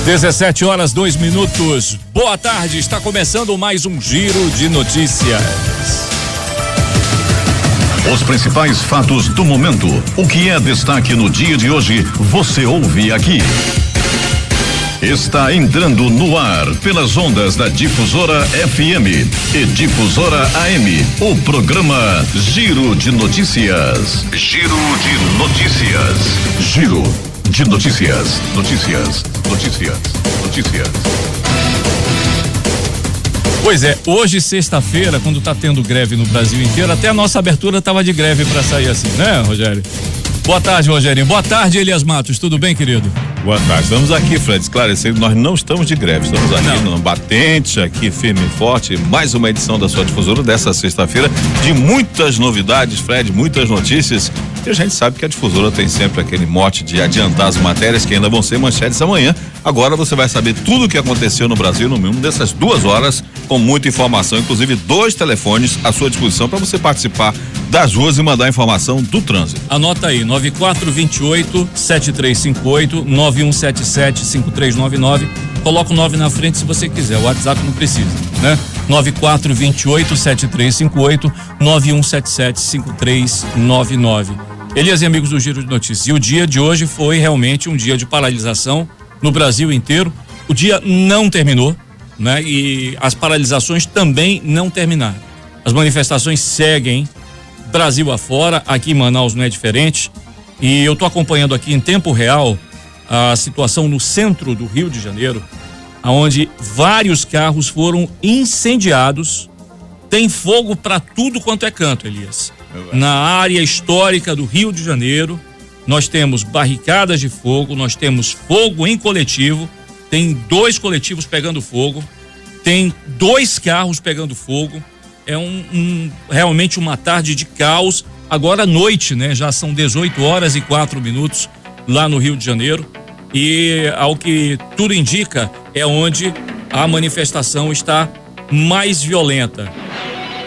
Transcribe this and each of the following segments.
17h02. Boa tarde, está começando mais um Giro de Notícias. Os principais fatos do momento. O que é destaque no dia de hoje, você ouve aqui. Está entrando no ar pelas ondas da Difusora FM e Difusora AM, o programa Giro de Notícias. Giro de Notícias. Giro de Notícias. Notícias. Pois é, hoje sexta-feira, quando tá tendo greve no Brasil inteiro, até a nossa abertura tava de greve para sair assim, né, Rogério? Boa tarde, Rogerinho. Boa tarde, Elias Matos. Tudo bem, querido? Boa tarde. Estamos aqui, Fred, esclarecendo, nós não estamos de greve, estamos aqui no batente, aqui firme e forte, mais uma edição da sua Difusora dessa sexta-feira, de muitas novidades, Fred, muitas notícias, e a gente sabe que a Difusora tem sempre aquele mote de adiantar as matérias que ainda vão ser manchetes amanhã. Agora você vai saber tudo o que aconteceu no Brasil no mínimo dessas 2 horas, com muita informação, inclusive 2 telefones à sua disposição para você participar das ruas e mandar informação do trânsito. Anota aí, 9428-7358, 9177-5399. Coloca o 9 na frente se você quiser. O WhatsApp não precisa, né? 9428-7358, 9177-5399. Elias e amigos do Giro de Notícias. E o dia de hoje foi realmente um dia de paralisação no Brasil inteiro. O dia não terminou, né? E as paralisações também não terminaram. As manifestações seguem Brasil afora, aqui em Manaus não é diferente. E eu estou acompanhando aqui em tempo real a situação no centro do Rio de Janeiro, onde vários carros foram incendiados. Tem fogo para tudo quanto é canto, Elias. Na área histórica do Rio de Janeiro, nós temos barricadas de fogo, nós temos fogo em coletivo, tem 2 coletivos pegando fogo, tem 2 carros pegando fogo. É realmente uma tarde de caos. Agora à noite, né? Já são 18h04 lá no Rio de Janeiro. E ao que tudo indica, é onde a manifestação está mais violenta.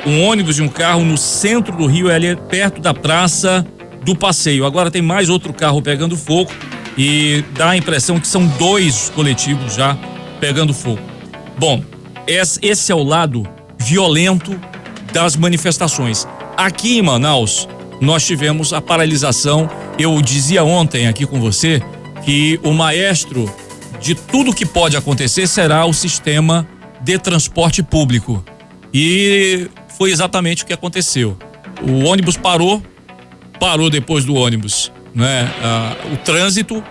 Um ônibus e um carro no centro do Rio, ali perto da Praça do Passeio. Agora tem mais outro carro pegando fogo e dá a impressão que são 2 coletivos já pegando fogo. Bom, esse é o lado violento das manifestações. Aqui em Manaus, nós tivemos a paralisação. Eu dizia ontem aqui com você que o maestro de tudo que pode acontecer será o sistema de transporte público. E foi exatamente o que aconteceu. O ônibus parou depois do ônibus, né? O trânsito,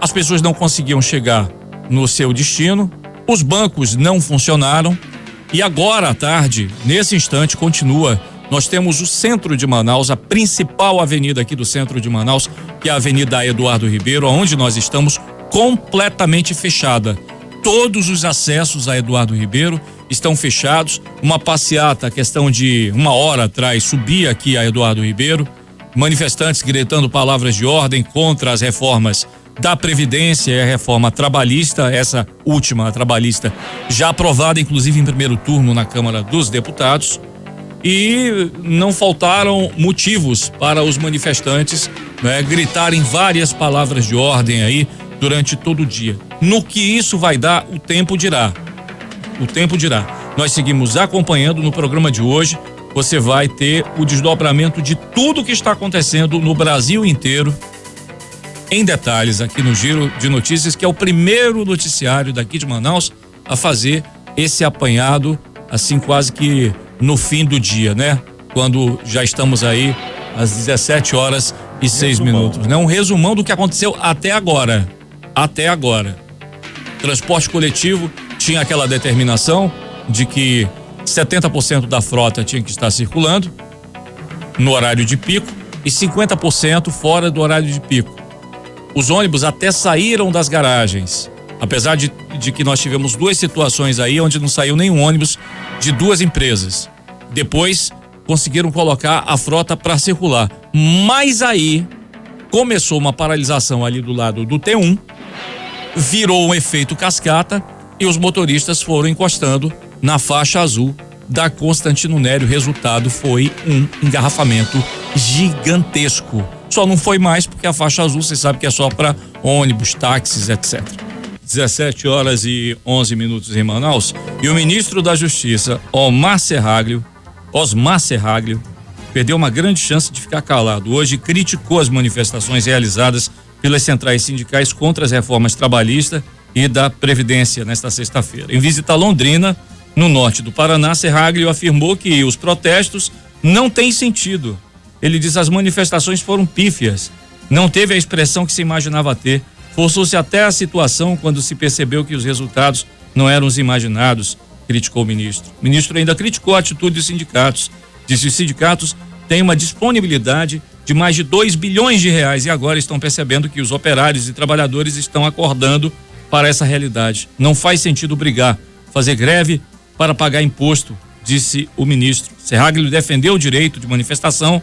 as pessoas não conseguiam chegar no seu destino, os bancos não funcionaram. E agora à tarde, nesse instante, continua. Nós temos o centro de Manaus, a principal avenida aqui do centro de Manaus, que é a Avenida Eduardo Ribeiro, onde nós estamos, completamente fechada. Todos os acessos a Eduardo Ribeiro estão fechados. Uma passeata, questão de 1 hora atrás, subia aqui a Eduardo Ribeiro. Manifestantes gritando palavras de ordem contra as reformas da Previdência e a reforma trabalhista, essa última trabalhista já aprovada inclusive em primeiro turno na Câmara dos Deputados. E não faltaram motivos para os manifestantes, né, gritarem várias palavras de ordem aí durante todo o dia. No que isso vai dar, o tempo dirá. O tempo dirá. Nós seguimos acompanhando no programa de hoje. Você vai ter o desdobramento de tudo que está acontecendo no Brasil inteiro, em detalhes aqui no Giro de Notícias, que é o primeiro noticiário daqui de Manaus a fazer esse apanhado, assim quase que no fim do dia, né? Quando já estamos aí às 17h06, né? Um resumão do que aconteceu até agora. Transporte coletivo tinha aquela determinação de que 70% da frota tinha que estar circulando no horário de pico e 50% fora do horário de pico. Os ônibus até saíram das garagens, apesar de que nós tivemos 2 situações aí onde não saiu nenhum ônibus de 2 empresas. Depois conseguiram colocar a frota para circular. Mas aí começou uma paralisação ali do lado do T1, virou um efeito cascata e os motoristas foram encostando na faixa azul da Constantino Nério. O resultado foi um engarrafamento gigantesco. Só não foi mais porque a faixa azul, você sabe que é só para ônibus, táxis, etc. 17h11 em Manaus, e o ministro da Justiça, Osmar Serraglio, perdeu uma grande chance de ficar calado. Hoje criticou as manifestações realizadas pelas centrais sindicais contra as reformas trabalhistas e da Previdência nesta sexta-feira. Em visita a Londrina, no norte do Paraná, Serraglio afirmou que os protestos não têm sentido. Ele diz que as manifestações foram pífias, não teve a expressão que se imaginava ter. Forçou-se até a situação quando se percebeu que os resultados não eram os imaginados, criticou o ministro. O ministro ainda criticou a atitude dos sindicatos. Disse que os sindicatos têm uma disponibilidade de mais de 2 bilhões de reais e agora estão percebendo que os operários e trabalhadores estão acordando para essa realidade. Não faz sentido brigar, fazer greve para pagar imposto, disse o ministro. Serraglio defendeu o direito de manifestação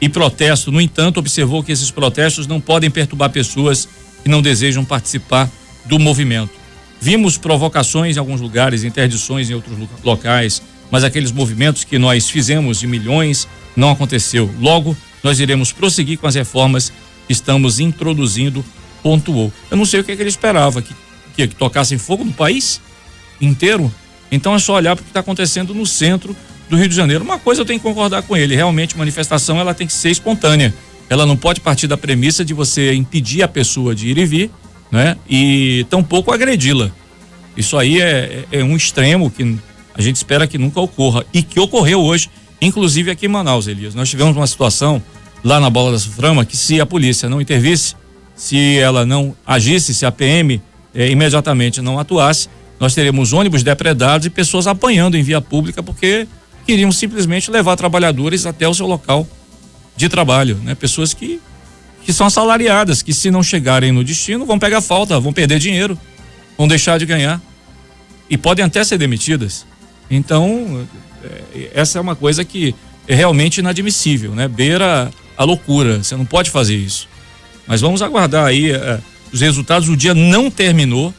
e protesto. No entanto, observou que esses protestos não podem perturbar pessoas que não desejam participar do movimento. Vimos provocações em alguns lugares, interdições em outros locais, mas aqueles movimentos que nós fizemos de milhões não aconteceu. Logo, nós iremos prosseguir com as reformas que estamos introduzindo, pontuou. Eu não sei o que ele esperava, que tocassem fogo no país inteiro. Então é só olhar para o que está acontecendo no centro do Rio de Janeiro. Uma coisa eu tenho que concordar com ele, realmente manifestação ela tem que ser espontânea. Ela não pode partir da premissa de você impedir a pessoa de ir e vir, né? E tampouco agredi-la. Isso aí é um extremo que a gente espera que nunca ocorra e que ocorreu hoje, inclusive aqui em Manaus, Elias. Nós tivemos uma situação lá na Bola da Suframa que se a polícia não intervisse, se ela não agisse, se a PM imediatamente não atuasse, nós teremos ônibus depredados e pessoas apanhando em via pública porque queriam simplesmente levar trabalhadores até o seu local de trabalho, né? Pessoas que são assalariadas, que se não chegarem no destino vão pegar falta, vão perder dinheiro, vão deixar de ganhar e podem até ser demitidas. Então, essa é uma coisa que é realmente inadmissível, né? Beira a loucura, você não pode fazer isso. Mas vamos aguardar aí os resultados. O dia não terminou,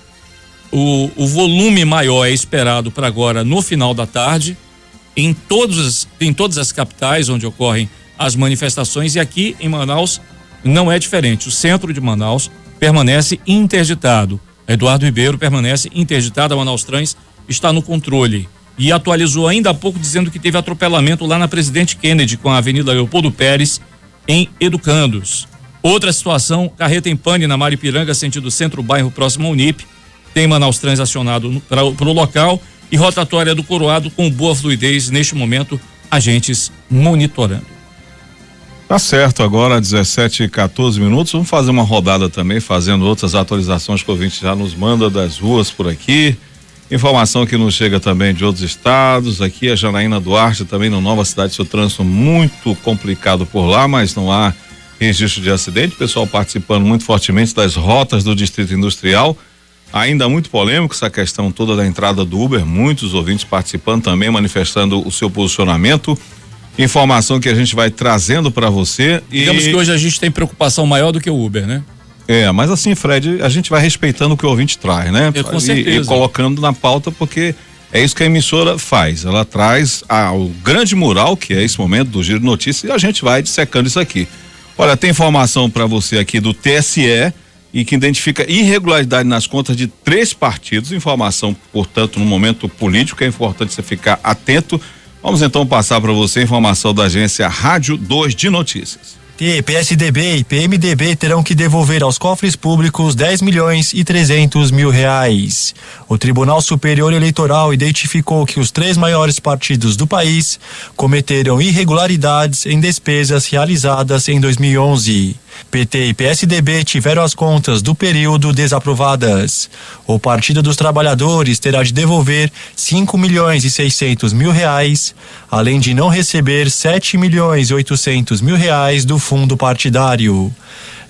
o volume maior é esperado para agora no final da tarde, em todas as capitais onde ocorrem as manifestações, e aqui em Manaus não é diferente. O centro de Manaus permanece interditado. Eduardo Ribeiro permanece interditado. A Manaus Trans está no controle e atualizou ainda há pouco dizendo que teve atropelamento lá na Presidente Kennedy com a Avenida Leopoldo Pérez em Educandos. Outra situação, carreta em pane na Maripiranga, sentido centro-bairro próximo ao Unip. Tem Manaus Trans acionado para o local e rotatória do Coroado com boa fluidez neste momento, agentes monitorando. Tá certo, agora 17h14. Vamos fazer uma rodada também, fazendo outras atualizações que o ouvinte já nos manda das ruas por aqui. Informação que nos chega também de outros estados. Aqui a Janaína Duarte, também na Nova Cidade, seu trânsito muito complicado por lá, mas não há registro de acidente. O pessoal participando muito fortemente das rotas do Distrito Industrial. Ainda muito polêmico essa questão toda da entrada do Uber, muitos ouvintes participando também, manifestando o seu posicionamento. Informação que a gente vai trazendo para você. Digamos que hoje a gente tem preocupação maior do que o Uber, né? Mas assim, Fred, a gente vai respeitando o que o ouvinte traz, né? Com certeza. E colocando na pauta, porque é isso que a emissora faz. Ela traz o grande mural, que é esse momento do Giro de Notícias, e a gente vai dissecando isso aqui. Olha, tem informação para você aqui do TSE e que identifica irregularidade nas contas de 3 partidos. Informação, portanto, no momento político, é importante você ficar atento. Vamos então passar para você a informação da agência Rádio 2 de Notícias. PSDB e PMDB terão que devolver aos cofres públicos 10.300.000 reais. O Tribunal Superior Eleitoral identificou que os 3 maiores partidos do país cometeram irregularidades em despesas realizadas em 2011. PT e PSDB tiveram as contas do período desaprovadas. O Partido dos Trabalhadores terá de devolver 5.600.000 reais, além de não receber 7.800.000 reais do fundo partidário.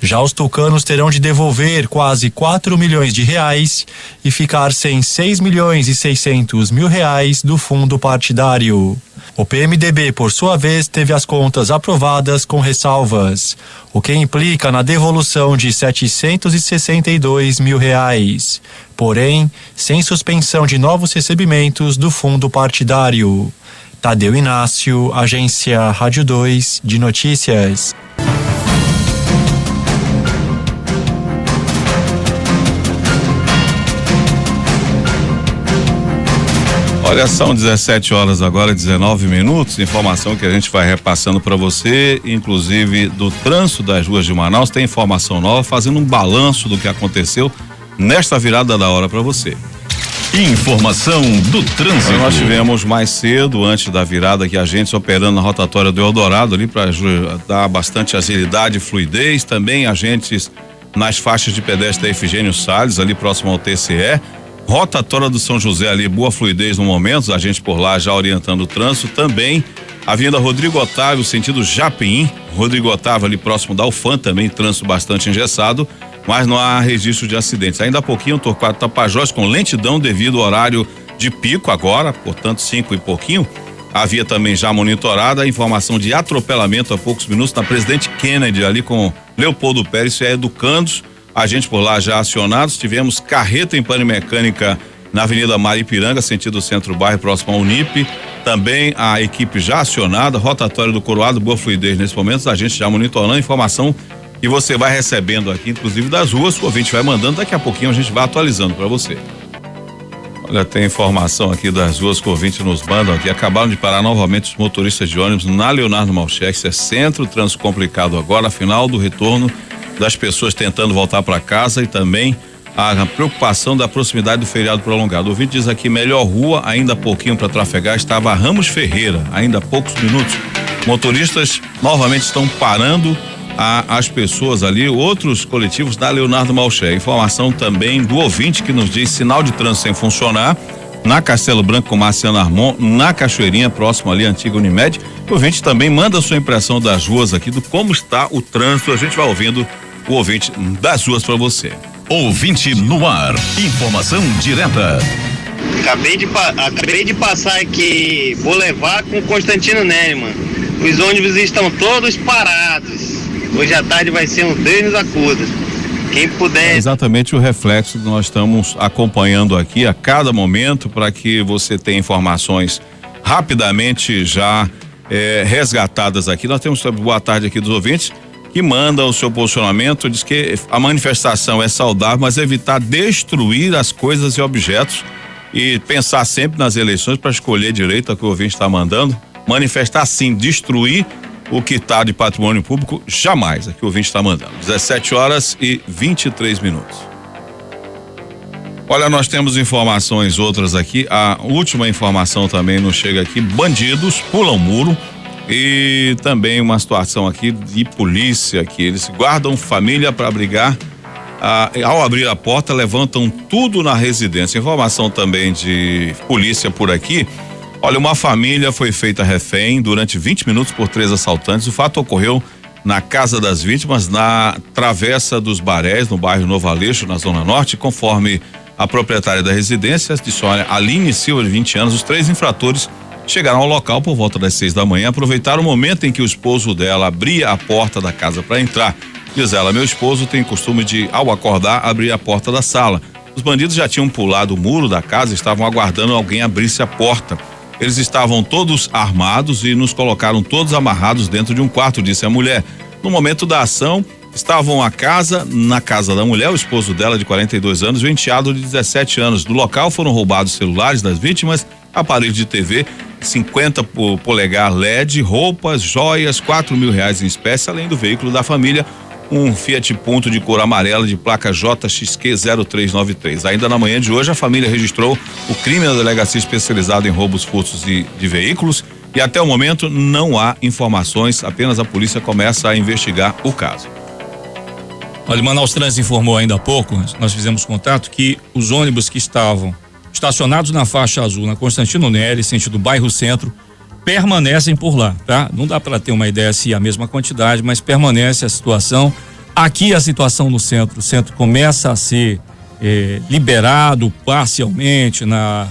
Já os tucanos terão de devolver quase 4 milhões de reais e ficar sem 6.600.000 reais do fundo partidário. O PMDB, por sua vez, teve as contas aprovadas com ressalvas, o que implica na devolução de 762.000 reais, porém, sem suspensão de novos recebimentos do fundo partidário. Tadeu Inácio, Agência Rádio 2 de Notícias. Olha, são 17 horas agora, 19 minutos. Informação que a gente vai repassando para você, inclusive do trânsito das ruas de Manaus. Tem informação nova, fazendo um balanço do que aconteceu nesta virada da hora para você. Informação do trânsito. Nós tivemos mais cedo, antes da virada, aqui agentes operando na rotatória do Eldorado ali para dar bastante agilidade e fluidez. Também agentes nas faixas de pedestre da Efigênio Salles, ali próximo ao TCE. Rotatória do São José ali, boa fluidez no momento, a gente por lá já orientando o trânsito. Também Avenida Rodrigo Otávio, sentido Japim, Rodrigo Otávio ali próximo da UFAM, também trânsito bastante engessado, mas não há registro de acidentes. Ainda há pouquinho, Torquato Tapajós com lentidão devido ao horário de pico agora, portanto 5 e pouquinho. Havia também já monitorada a informação de atropelamento há poucos minutos na Presidente Kennedy ali com Leopoldo Pérez e Educandos. A gente por lá já acionados, tivemos carreta em pane mecânica na Avenida Maripiranga, sentido Centro-Bairro, próximo ao Unip. Também a equipe já acionada, rotatória do Coroado, boa fluidez nesse momento, a gente já monitorando a informação que você vai recebendo aqui, inclusive das ruas, o ouvinte vai mandando, daqui a pouquinho a gente vai atualizando para você. Olha, tem informação aqui das ruas que o ouvinte nos mandam aqui, acabaram de parar novamente os motoristas de ônibus na Leonardo Malcher, isso é centro, trânsito complicado agora, afinal do retorno das pessoas tentando voltar para casa e também a preocupação da proximidade do feriado prolongado. O ouvinte diz aqui, melhor rua, ainda há pouquinho para trafegar, estava a Ramos Ferreira, ainda há poucos minutos. Motoristas novamente estão parando as pessoas ali, outros coletivos da Leonardo Malcher. Informação também do ouvinte que nos diz sinal de trânsito sem funcionar na Castelo Branco com Marciano Armon, na Cachoeirinha, próximo ali, antiga Unimed. O ouvinte também manda a sua impressão das ruas aqui, do como está o trânsito. A gente vai ouvindo o ouvinte das ruas para você. Ouvinte no ar, informação direta. Acabei de passar aqui Boulevard com Constantino Neyman. Os ônibus estão todos parados. Hoje à tarde vai ser um Deus nos acuda. Quem puder. É exatamente o reflexo que nós estamos acompanhando aqui a cada momento para que você tenha informações rapidamente já resgatadas aqui. Nós temos boa tarde aqui dos ouvintes que manda o seu posicionamento, diz que a manifestação é saudável, mas evitar destruir as coisas e objetos e pensar sempre nas eleições para escolher direito, é o que o ouvinte está mandando. Manifestar sim, destruir o que está de patrimônio público, jamais, é o que o ouvinte está mandando. 17 horas e 23 minutos. Olha, nós temos informações outras aqui, a última informação também nos chega aqui, bandidos pulam muro. E também uma situação aqui de polícia, que eles guardam família para abrigar, ao abrir a porta levantam tudo na residência. Informação também de polícia por aqui. Olha, uma família foi feita refém durante 20 minutos por 3 assaltantes. O fato ocorreu na casa das vítimas, na Travessa dos Barés, no bairro Novo Aleixo, na Zona Norte. Conforme a proprietária da residência, disse, olha, Aline Silva, de 20 anos, os 3 infratores chegaram ao local por volta das 6 da manhã, aproveitaram o momento em que o esposo dela abria a porta da casa para entrar. Diz ela, meu esposo tem costume de, ao acordar, abrir a porta da sala. Os bandidos já tinham pulado o muro da casa e estavam aguardando alguém abrisse a porta. Eles estavam todos armados e nos colocaram todos amarrados dentro de um quarto, disse a mulher. No momento da ação, estavam na casa da mulher, o esposo dela de 42 anos e o enteado de 17 anos. Do local foram roubados celulares das vítimas, aparelhos de TV, 50 polegar LED, roupas, joias, R$4.000 em espécie, além do veículo da família, um Fiat Punto de cor amarela de placa JXQ 0393. Ainda na manhã de hoje, a família registrou o crime na delegacia especializada em roubos, furtos de veículos e até o momento não há informações, apenas a polícia começa a investigar o caso. Olha, o Manaus Trans informou ainda há pouco, nós fizemos contato, que os ônibus que estavam estacionados na faixa azul, na Constantino Nery, sentido bairro Centro, permanecem por lá, tá? Não dá para ter uma ideia se é a mesma quantidade, mas permanece a situação. Aqui a situação no centro, o centro começa a ser liberado parcialmente na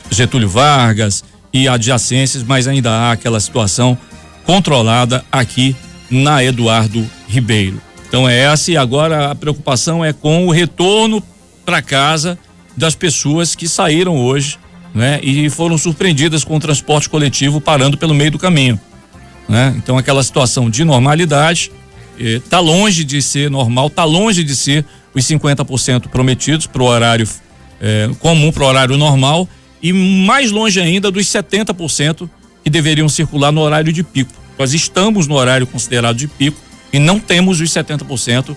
Getúlio Vargas e adjacências, mas ainda há aquela situação controlada aqui na Eduardo Ribeiro. Então é essa, e agora a preocupação é com o retorno para casa das pessoas que saíram hoje, né? E foram surpreendidas com o transporte coletivo parando pelo meio do caminho, né? Então aquela situação de normalidade tá longe de ser normal, tá longe de ser os 50% prometidos para o horário comum, para o horário normal, e mais longe ainda dos 70% que deveriam circular no horário de pico. Nós estamos no horário considerado de pico e não temos os 70%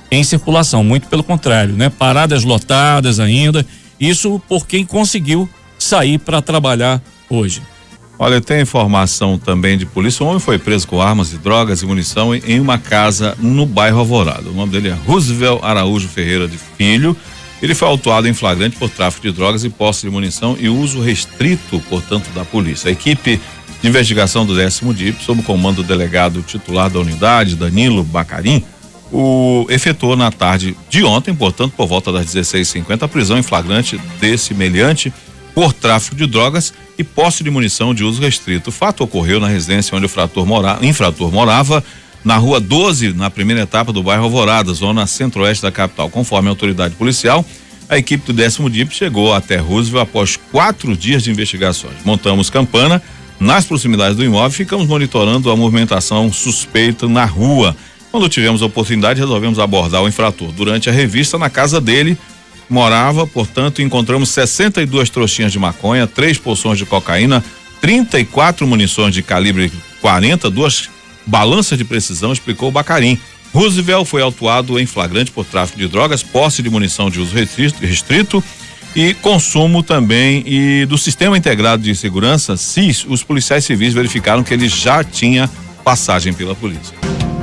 em circulação, muito pelo contrário, né? Paradas lotadas ainda, isso por quem conseguiu sair para trabalhar hoje. Olha, tem informação também de polícia. Um homem foi preso com armas e drogas e munição em uma casa no bairro Alvorada. O nome dele é Roosevelt Araújo Ferreira de Filho. Ele foi autuado em flagrante por tráfico de drogas e posse de munição e uso restrito, portanto, da polícia. A equipe de investigação do 10º DIP, sob o comando do delegado titular da unidade, Danilo Bacarim, efetuou na tarde de ontem, portanto, por volta das 16h50, a prisão em flagrante desse meliante por tráfico de drogas e posse de munição de uso restrito. O fato ocorreu na residência onde o infrator morava, na rua 12, na primeira etapa do bairro Alvorada, zona centro-oeste da capital. Conforme a autoridade policial, a equipe do 10º DIP chegou até Roosevelt após 4 dias de investigações. Montamos campana nas proximidades do imóvel e ficamos monitorando a movimentação suspeita na rua. Quando tivemos a oportunidade, resolvemos abordar o infrator. Durante a revista, na casa dele, morava, portanto, encontramos 62 trouxinhas de maconha, 3 porções de cocaína, 34 munições de calibre 40, 2 balanças de precisão, explicou o Bacarim. Roosevelt foi autuado em flagrante por tráfico de drogas, posse de munição de uso restrito e consumo também e do Sistema Integrado de Segurança, SIS. Os policiais civis verificaram que ele já tinha passagem pela polícia.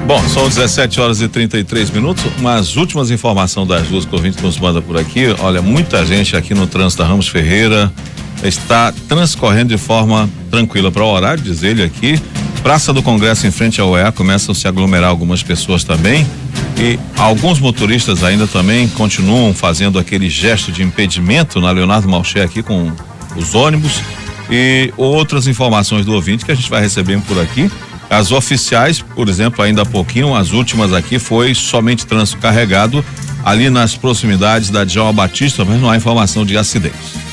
Bom, são 17h33, umas últimas informações das ruas que o ouvinte nos manda por aqui. Olha, muita gente aqui no trânsito da Ramos Ferreira está transcorrendo de forma tranquila para o horário, diz ele aqui. Praça do Congresso em frente ao UEA começam a se aglomerar algumas pessoas também e alguns motoristas ainda também continuam fazendo aquele gesto de impedimento na Leonardo Malcher aqui com os ônibus e outras informações do ouvinte que a gente vai recebendo por aqui. As oficiais, por exemplo, ainda há pouquinho, as últimas aqui foi somente trânsito carregado ali nas proximidades da Djalma Batista, mas não há informação de acidentes.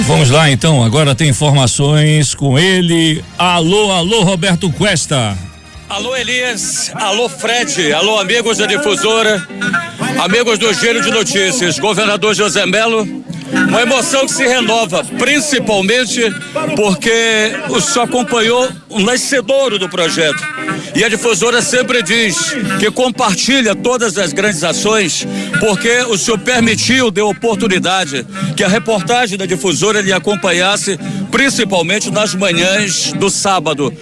Vamos lá então, agora tem informações com ele. Alô, Roberto Cuesta. Alô, Elias, alô, Fred, alô, amigos da Difusora, amigos do Giro de Notícias, governador José Melo, uma emoção que se renova, principalmente porque o senhor acompanhou o nascedouro do projeto. E a Difusora sempre diz que compartilha todas as grandes ações, porque o senhor permitiu, deu oportunidade que a reportagem da Difusora lhe acompanhasse, principalmente nas manhãs do sábado.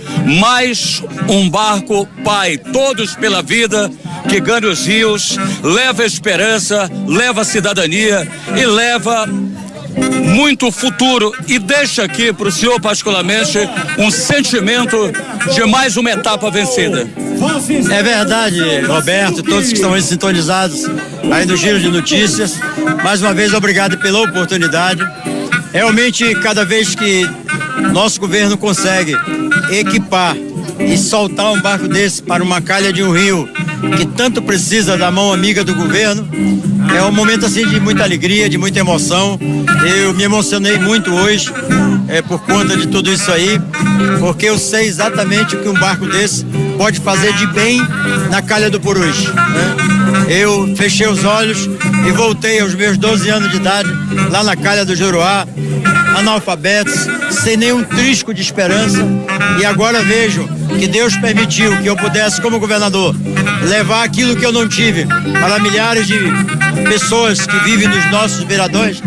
Mais um barco pai, todos pela vida, que ganha os rios, leva esperança, leva cidadania e leva muito futuro e deixa aqui para o senhor particularmente um sentimento de mais uma etapa vencida. É verdade, Roberto, todos que estão aí sintonizados aí do Giro de Notícias, mais uma vez obrigado pela oportunidade. Realmente, cada vez que nosso governo consegue equipar e soltar um barco desse para uma calha de um rio que tanto precisa da mão amiga do governo, é um momento assim de muita alegria, de muita emoção. Eu me emocionei muito hoje por conta de tudo isso aí, porque eu sei exatamente o que um barco desse pode fazer de bem na calha do Purus, né? Eu fechei os olhos e voltei aos meus 12 anos de idade lá na calha do Juruá, analfabetos, sem nenhum trisco de esperança, e agora vejo que Deus permitiu que eu pudesse, como governador, levar aquilo que eu não tive para milhares de pessoas que vivem nos nossos beiradões.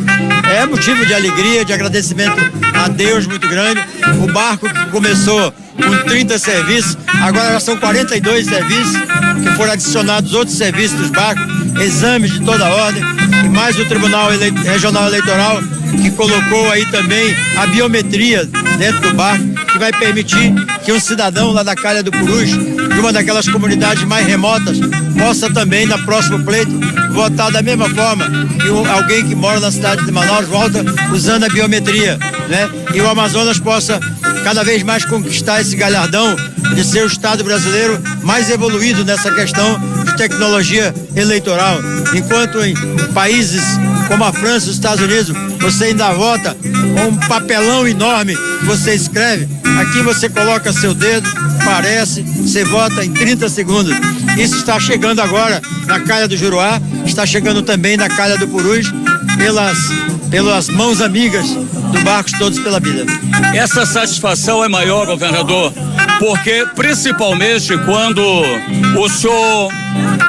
É motivo de alegria, de agradecimento a Deus muito grande. O barco que começou com 30 serviços, agora já são 42 serviços, que foram adicionados outros serviços dos barcos, exames de toda ordem, e mais o Tribunal Regional Eleitoral, que colocou aí também a biometria dentro do barco, que vai permitir que um cidadão lá da Calha do Purus, de uma daquelas comunidades mais remotas, possa também, na próximo pleito, votar da mesma forma que alguém que mora na cidade de Manaus volta usando a biometria, né? E o Amazonas possa cada vez mais conquistar esse galhardão de ser o Estado brasileiro mais evoluído nessa questão de tecnologia eleitoral. Enquanto em países como a França e os Estados Unidos, você ainda vota com um papelão enorme que você escreve, aqui você coloca seu dedo, parece, você vota em 30 segundos. Isso está chegando agora na Calha do Juruá, está chegando também na Calha do Purus, pelas mãos amigas do Barcos Todos pela Vida. Essa satisfação é maior, governador, porque principalmente quando o senhor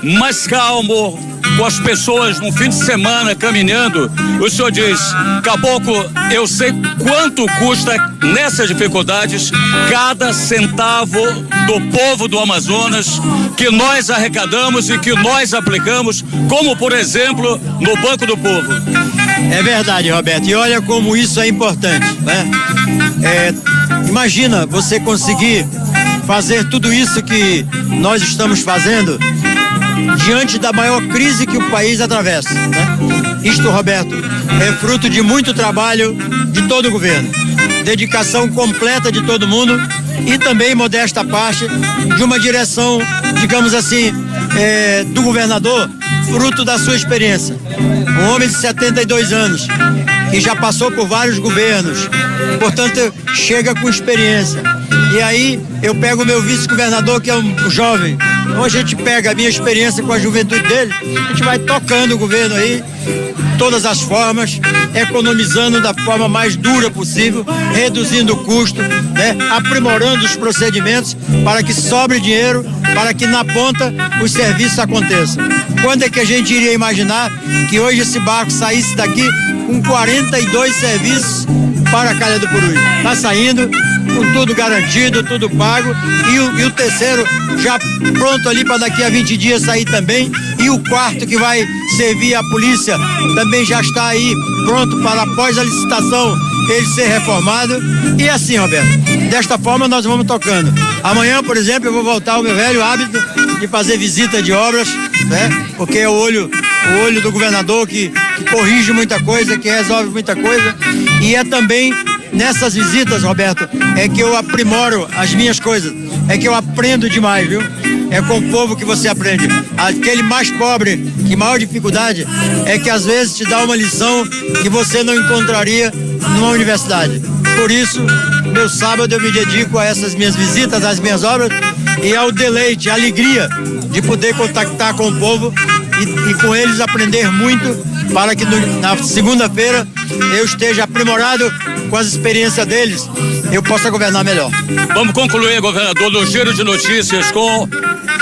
mais calmo, com as pessoas no fim de semana caminhando, o senhor diz: Caboclo, eu sei quanto custa nessas dificuldades cada centavo do povo do Amazonas que nós arrecadamos e que nós aplicamos, como por exemplo no Banco do Povo. É verdade, Roberto, e olha como isso é importante, né? Imagina você conseguir fazer tudo isso que nós estamos fazendo diante da maior crise que o país atravessa, né? Isto, Roberto, é fruto de muito trabalho de todo o governo, dedicação completa de todo mundo e também, modesta parte, de uma direção, digamos assim, do governador, fruto da sua experiência. Um homem de 72 anos, que já passou por vários governos, portanto, chega com experiência. E aí, eu pego o meu vice-governador, que é um jovem, então a gente pega a minha experiência com a juventude dele, a gente vai tocando o governo aí, todas as formas, economizando da forma mais dura possível, reduzindo o custo, né? Aprimorando os procedimentos para que sobre dinheiro, para que na ponta os serviços aconteçam. Quando é que a gente iria imaginar que hoje esse barco saísse daqui com 42 serviços para a Calha do Purus? Está saindo com tudo garantido, tudo pago, e o terceiro já pronto ali para daqui a 20 dias sair também, e o quarto que vai servir a polícia também já está aí pronto para após a licitação ele ser reformado. E assim, Roberto, desta forma nós vamos tocando. Amanhã, por exemplo, eu vou voltar ao meu velho hábito de fazer visita de obras, né? Porque é o olho do governador que corrige muita coisa, que resolve muita coisa, e é também nessas visitas, Roberto, é que eu aprimoro as minhas coisas, é que eu aprendo demais, viu? É com o povo que você aprende. Aquele mais pobre, que maior dificuldade, é que às vezes te dá uma lição que você não encontraria numa universidade. Por isso, meu sábado eu me dedico a essas minhas visitas, às minhas obras e ao deleite, à alegria de poder contactar com o povo e com eles aprender muito, para que na segunda-feira eu esteja aprimorado com as experiências deles, eu possa governar melhor. Vamos concluir, governador, no Giro de Notícias com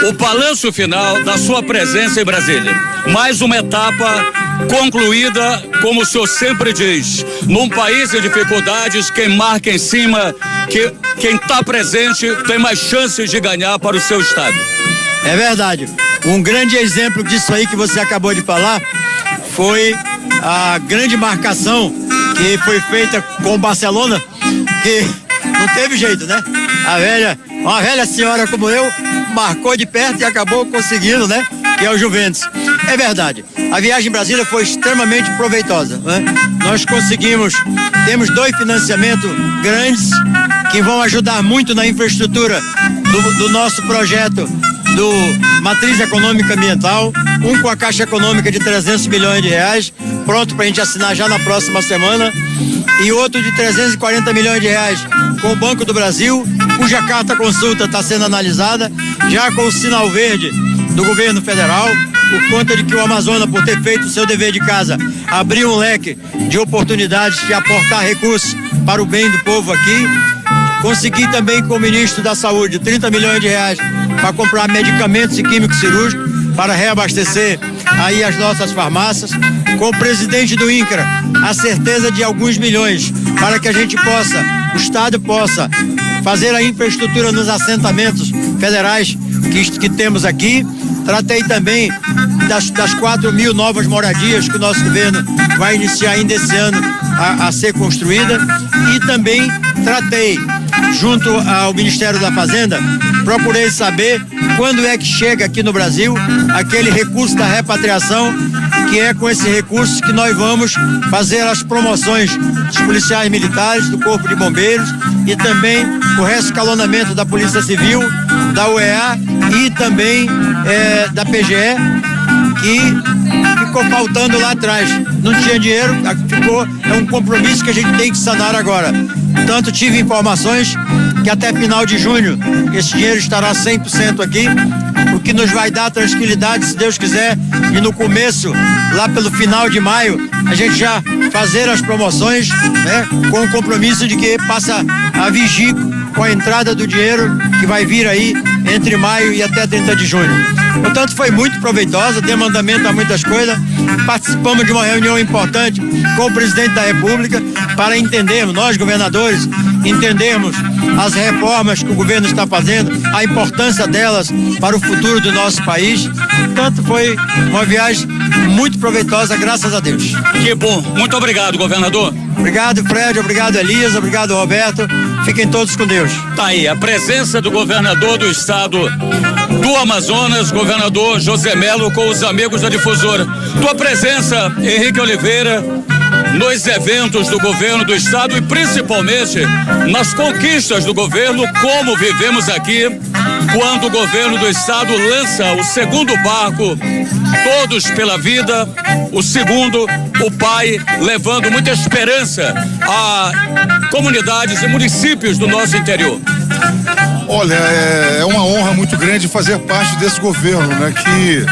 o balanço final da sua presença em Brasília. Mais uma etapa concluída, como o senhor sempre diz, num país de dificuldades, quem marca em cima, quem está presente tem mais chances de ganhar para o seu estado. É verdade. Um grande exemplo disso aí que você acabou de falar foi a grande marcação que foi feita com o Barcelona, que não teve jeito, né? Uma velha senhora como eu, marcou de perto e acabou conseguindo, né? Que é o Juventus. É verdade. A viagem em Brasília foi extremamente proveitosa, né? Nós temos 2 financiamentos grandes que vão ajudar muito na infraestrutura do nosso projeto do Matriz Econômica Ambiental, um com a Caixa Econômica de 300 milhões de reais, pronto pra gente assinar já na próxima semana, e outro de 340 milhões de reais com o Banco do Brasil, cuja carta consulta está sendo analisada, já com o sinal verde do governo federal, por conta de que o Amazonas, por ter feito o seu dever de casa, abriu um leque de oportunidades de aportar recursos para o bem do povo aqui. Consegui também com o ministro da Saúde 30 milhões de reais para comprar medicamentos e químicos cirúrgicos para reabastecer aí as nossas farmácias. Com o presidente do INCRA, a certeza de alguns milhões para que a gente o Estado possa fazer a infraestrutura nos assentamentos federais que temos aqui. Tratei também das 4.000 novas moradias que o nosso governo vai iniciar ainda esse ano a ser construída, e também tratei, junto ao Ministério da Fazenda, procurei saber quando é que chega aqui no Brasil aquele recurso da repatriação, que é com esse recurso que nós vamos fazer as promoções dos policiais militares, do Corpo de Bombeiros, e também o rescalonamento da Polícia Civil, da UEA e também da PGE, que ficou faltando lá atrás. Não tinha dinheiro, é um compromisso que a gente tem que sanar agora. Tanto tive informações que até final de junho esse dinheiro estará 100% aqui, o que nos vai dar tranquilidade, se Deus quiser, e no começo, lá pelo final de maio, a gente já fazer as promoções, né, com o compromisso de que passa a vigir com a entrada do dinheiro que vai vir aí entre maio e até 30 de junho. Portanto, foi muito proveitosa, deu mandamento a muitas coisas. Participamos de uma reunião importante com o presidente da República para entendermos, nós governadores, entendermos as reformas que o governo está fazendo, a importância delas para o futuro do nosso país. Portanto, foi uma viagem muito proveitosa, graças a Deus. Que bom. Muito obrigado, governador. Obrigado, Fred. Obrigado, Elisa. Obrigado, Roberto. Fiquem todos com Deus. Tá aí a presença do governador do estado do Amazonas, governador José Melo, com os amigos da Difusora. Tua presença, Henrique Oliveira, nos eventos do governo do estado e principalmente nas conquistas do governo, como vivemos aqui quando o governo do estado lança o segundo barco, Todos pela Vida, o segundo, o PAI, levando muita esperança a comunidades e municípios do nosso interior. Olha, é uma honra muito grande fazer parte desse governo, né? Que,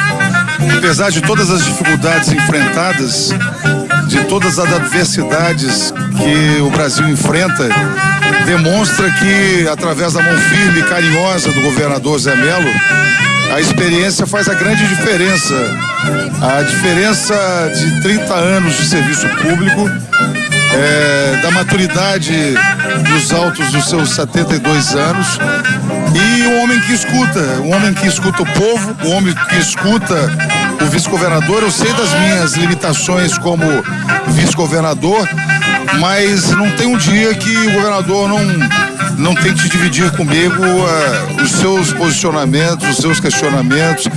apesar de todas as dificuldades enfrentadas, de todas as adversidades que o Brasil enfrenta, demonstra que, através da mão firme e carinhosa do governador Zé Melo, a experiência faz a grande diferença. A diferença de 30 anos de serviço público, da maturidade dos altos dos seus 72 anos, e um homem que escuta o povo, um homem que escuta o vice-governador. Eu sei das minhas limitações como vice-governador, mas não tem um dia que o governador não tente dividir comigo os seus posicionamentos, os seus questionamentos,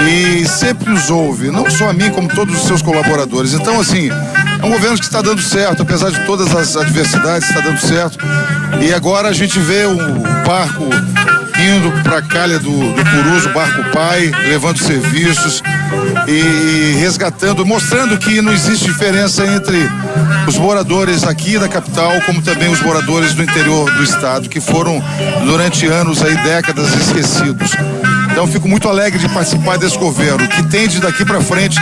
e sempre nos ouve, não só a mim, como todos os seus colaboradores. Então, assim, é um governo que está dando certo, apesar de todas as adversidades, está dando certo. E agora a gente vê o barco indo para a calha do Purus, o barco PAI, levando serviços e resgatando, mostrando que não existe diferença entre os moradores aqui da capital, como também os moradores do interior do estado, que foram durante anos, aí décadas, esquecidos. Então fico muito alegre de participar desse governo, que tende daqui para frente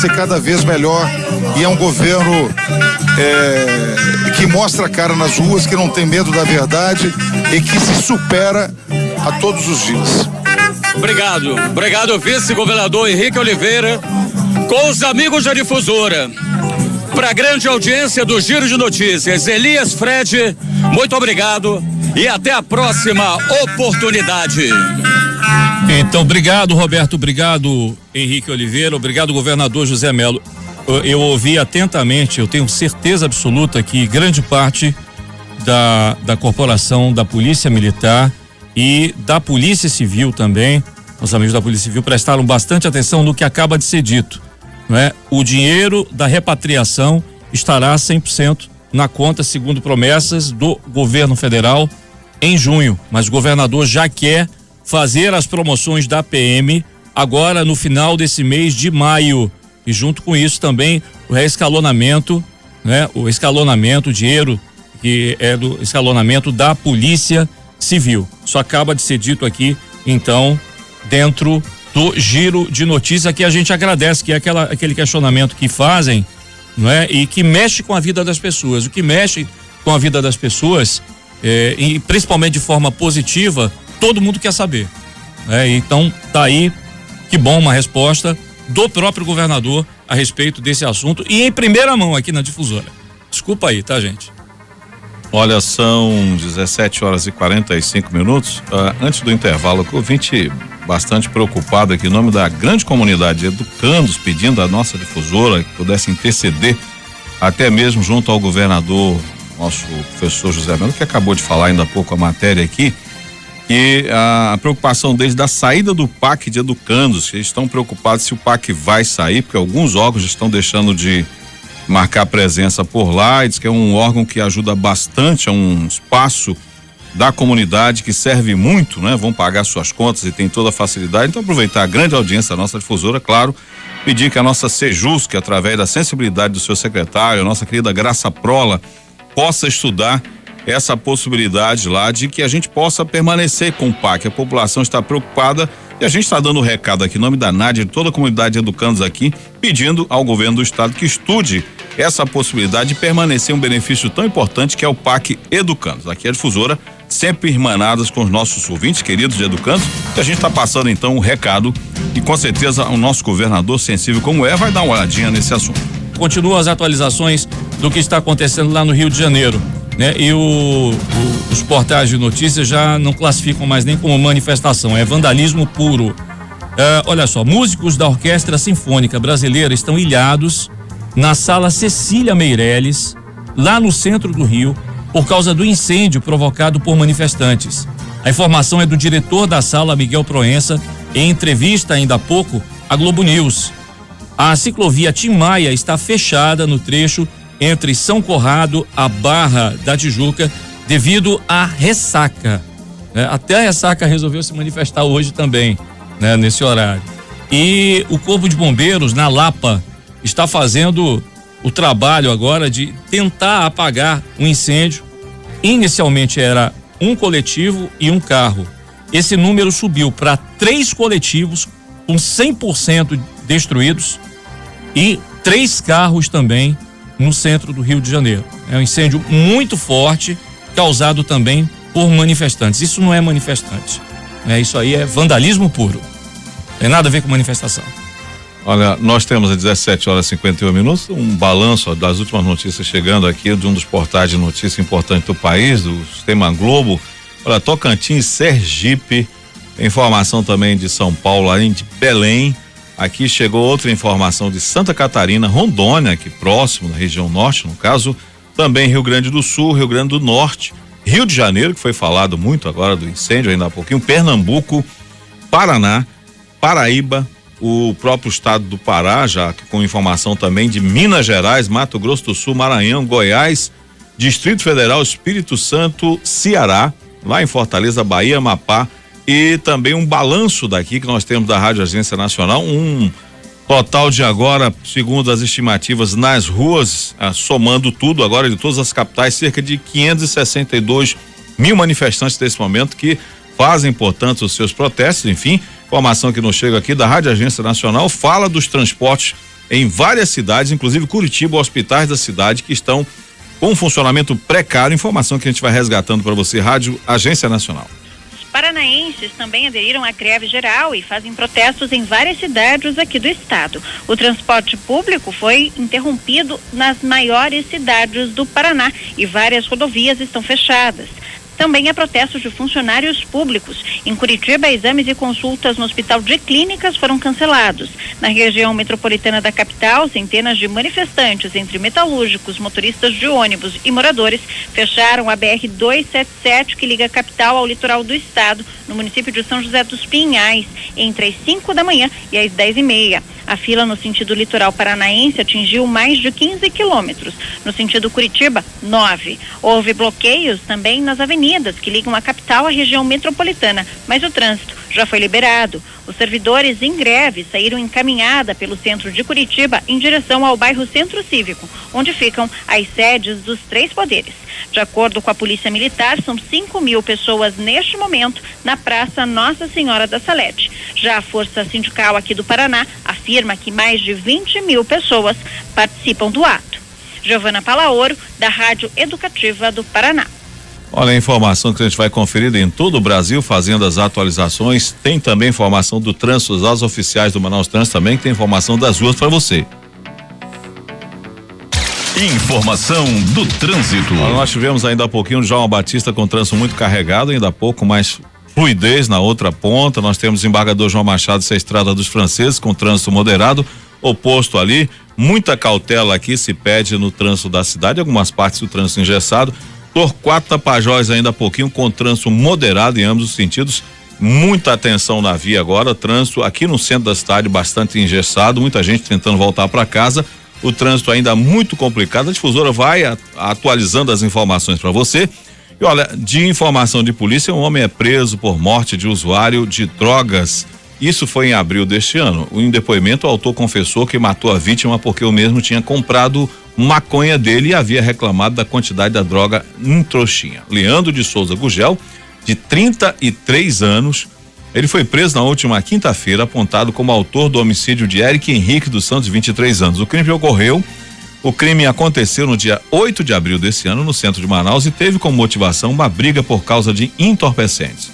ser cada vez melhor, e é um governo que mostra a cara nas ruas, que não tem medo da verdade e que se supera a todos os dias. Obrigado, vice-governador Henrique Oliveira, com os amigos da Difusora. Para a grande audiência do Giro de Notícias, Elias, Fred, muito obrigado e até a próxima oportunidade. Então, obrigado, Roberto, obrigado, Henrique Oliveira, obrigado, governador José Melo. Eu ouvi atentamente, eu tenho certeza absoluta que grande parte da corporação da Polícia Militar e da Polícia Civil também, os amigos da Polícia Civil prestaram bastante atenção no que acaba de ser dito, não é? O dinheiro da repatriação estará 100% na conta, segundo promessas do governo federal, em junho, mas o governador já quer fazer as promoções da PM agora no final desse mês de maio, e junto com isso também o reescalonamento, né? O dinheiro que é do escalonamento da Polícia Civil. Isso acaba de ser dito aqui, então, dentro do Giro de Notícias, que a gente agradece, que é aquele questionamento que fazem, não é? E que mexe com a vida das pessoas. O que mexe com a vida das pessoas, e principalmente de forma positiva, todo mundo quer saber, né? Então, tá aí, que bom, uma resposta do próprio governador a respeito desse assunto, e em primeira mão aqui na Difusora. Desculpa aí, tá, gente? Olha, são 17h45. Antes do intervalo, o ouvinte bastante preocupado aqui, em nome da grande comunidade de educandos, pedindo à nossa Difusora que pudesse interceder até mesmo junto ao governador, nosso professor José Melo, que acabou de falar ainda há pouco a matéria aqui, que a preocupação deles da saída do PAC de educandos, que eles estão preocupados se o PAC vai sair, porque alguns órgãos estão deixando de marcar presença por lá, e diz que é um órgão que ajuda bastante, é um espaço da comunidade que serve muito, né? Vão pagar suas contas e tem toda a facilidade. Então, aproveitar a grande audiência da nossa Difusora, claro, pedir que a nossa Sejus, que através da sensibilidade do seu secretário, a nossa querida Graça Prola, possa estudar essa possibilidade lá de que a gente possa permanecer com o PAC. A população está preocupada e a gente está dando o recado aqui em nome da Nádia, de toda a comunidade de educandos aqui, pedindo ao governo do estado que estude essa possibilidade de permanecer um benefício tão importante que é o PAC Educandos. Aqui é a Difusora, sempre irmanadas com os nossos ouvintes queridos de educandos, que a gente está passando então um recado e com certeza o nosso governador, sensível como é, vai dar uma olhadinha nesse assunto. Continuam as atualizações do que está acontecendo lá no Rio de Janeiro, né? E os portais de notícias já não classificam mais nem como manifestação, é vandalismo puro. Olha só, músicos da Orquestra Sinfônica Brasileira estão ilhados na Sala Cecília Meirelles, lá no centro do Rio, por causa do incêndio provocado por manifestantes. A informação é do diretor da sala, Miguel Proença, em entrevista ainda há pouco à Globo News. A ciclovia Tim Maia está fechada no trecho entre São Conrado a Barra da Tijuca devido à ressaca. Até a ressaca resolveu se manifestar hoje também, né, nesse horário. E o Corpo de Bombeiros, na Lapa, está fazendo o trabalho agora de tentar apagar o incêndio. Inicialmente era um coletivo e um carro. Esse número subiu para 3 coletivos com 100% destruídos e 3 carros também no centro do Rio de Janeiro. É um incêndio muito forte, causado também por manifestantes. Isso não é manifestante, isso aí é vandalismo puro. Tem nada a ver com manifestação. Olha, nós temos às 17h51 um balanço das últimas notícias chegando aqui de um dos portais de notícia importante do país, do Sistema Globo. Olha, Tocantins, Sergipe, informação também de São Paulo, além de Belém. Aqui chegou outra informação de Santa Catarina, Rondônia, aqui próximo, na região norte, no caso, também Rio Grande do Sul, Rio Grande do Norte, Rio de Janeiro, que foi falado muito agora do incêndio ainda há pouquinho, Pernambuco, Paraná, Paraíba, o próprio estado do Pará, já com informação também de Minas Gerais, Mato Grosso do Sul, Maranhão, Goiás, Distrito Federal, Espírito Santo, Ceará, lá em Fortaleza, Bahia, Amapá, e também um balanço daqui que nós temos da Rádio Agência Nacional, um total de agora, segundo as estimativas nas ruas, somando tudo agora de todas as capitais, cerca de 562 mil manifestantes nesse momento que fazem, portanto, os seus protestos. Enfim, informação que nos chega aqui da Rádio Agência Nacional fala dos transportes em várias cidades, inclusive Curitiba, hospitais da cidade que estão com um funcionamento precário. Informação que a gente vai resgatando para você, Rádio Agência Nacional. Paranaenses também aderiram à greve geral e fazem protestos em várias cidades aqui do estado. O transporte público foi interrompido nas maiores cidades do Paraná e várias rodovias estão fechadas. Também há protestos de funcionários públicos. Em Curitiba, exames e consultas no Hospital de Clínicas foram cancelados. Na região metropolitana da capital, centenas de manifestantes, entre metalúrgicos, motoristas de ônibus e moradores, fecharam a BR-277, que liga a capital ao litoral do estado, no município de São José dos Pinhais, entre as 5 da manhã e as 10h30. A fila no sentido litoral paranaense atingiu mais de 15 quilômetros. No sentido Curitiba, 9. Houve bloqueios também nas avenidas que ligam a capital à região metropolitana, mas o trânsito já foi liberado. Os servidores em greve saíram em caminhada pelo centro de Curitiba em direção ao bairro Centro Cívico, onde ficam as sedes dos 3 poderes. De acordo com a Polícia Militar, são 5.000 pessoas neste momento na Praça Nossa Senhora da Salete. Já a Força Sindical aqui do Paraná afirma que mais de 20.000 pessoas participam do ato. Giovana Palaoro, da Rádio Educativa do Paraná. Olha a informação que a gente vai conferir em todo o Brasil, fazendo as atualizações. Tem também informação do trânsito, os oficiais do Manaus Trânsito também, que tem informação das ruas para você. Informação do trânsito. Olha, nós tivemos ainda há pouquinho o João Batista com trânsito muito carregado, ainda há pouco mais fluidez na outra ponta. Nós temos o desembargador João Machado, essa Estrada dos Franceses, com trânsito moderado, oposto ali. Muita cautela aqui se pede no trânsito da cidade, algumas partes do trânsito engessado. Torquato Tapajós ainda há pouquinho com trânsito moderado em ambos os sentidos. Muita atenção na via agora, trânsito aqui no centro da cidade bastante engessado, muita gente tentando voltar para casa. O trânsito ainda muito complicado. A Difusora vai atualizando as informações para você. E olha, de informação de polícia, um homem é preso por morte de usuário de drogas. Isso foi em abril deste ano. Em depoimento, o autor confessou que matou a vítima porque o mesmo tinha comprado maconha dele e havia reclamado da quantidade da droga em trouxinha. Leandro de Souza Gugel, de 33 anos, ele foi preso na última quinta-feira, apontado como autor do homicídio de Eric Henrique dos Santos, 23 anos. O crime aconteceu no dia 8 de abril desse ano, no centro de Manaus, e teve como motivação uma briga por causa de entorpecentes.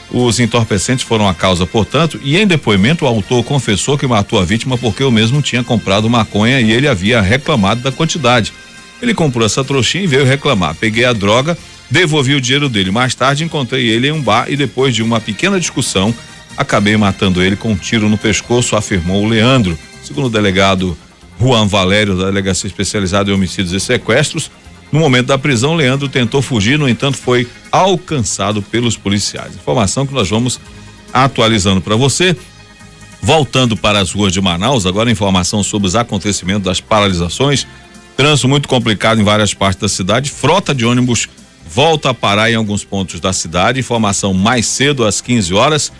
Os entorpecentes foram a causa, portanto, e em depoimento o autor confessou que matou a vítima porque o mesmo tinha comprado maconha e ele havia reclamado da quantidade. Ele comprou essa trouxinha e veio reclamar. Peguei a droga, devolvi o dinheiro dele. Mais tarde encontrei ele em um bar e depois de uma pequena discussão, acabei matando ele com um tiro no pescoço, afirmou o Leandro. Segundo o delegado Juan Valério, da Delegacia Especializada em Homicídios e Sequestros, no momento da prisão, Leandro tentou fugir, no entanto, foi alcançado pelos policiais. Informação que nós vamos atualizando para você. Voltando para as ruas de Manaus, agora informação sobre os acontecimentos das paralisações. Trânsito muito complicado em várias partes da cidade. Frota de ônibus volta a parar em alguns pontos da cidade. Informação mais cedo, às 15 horas.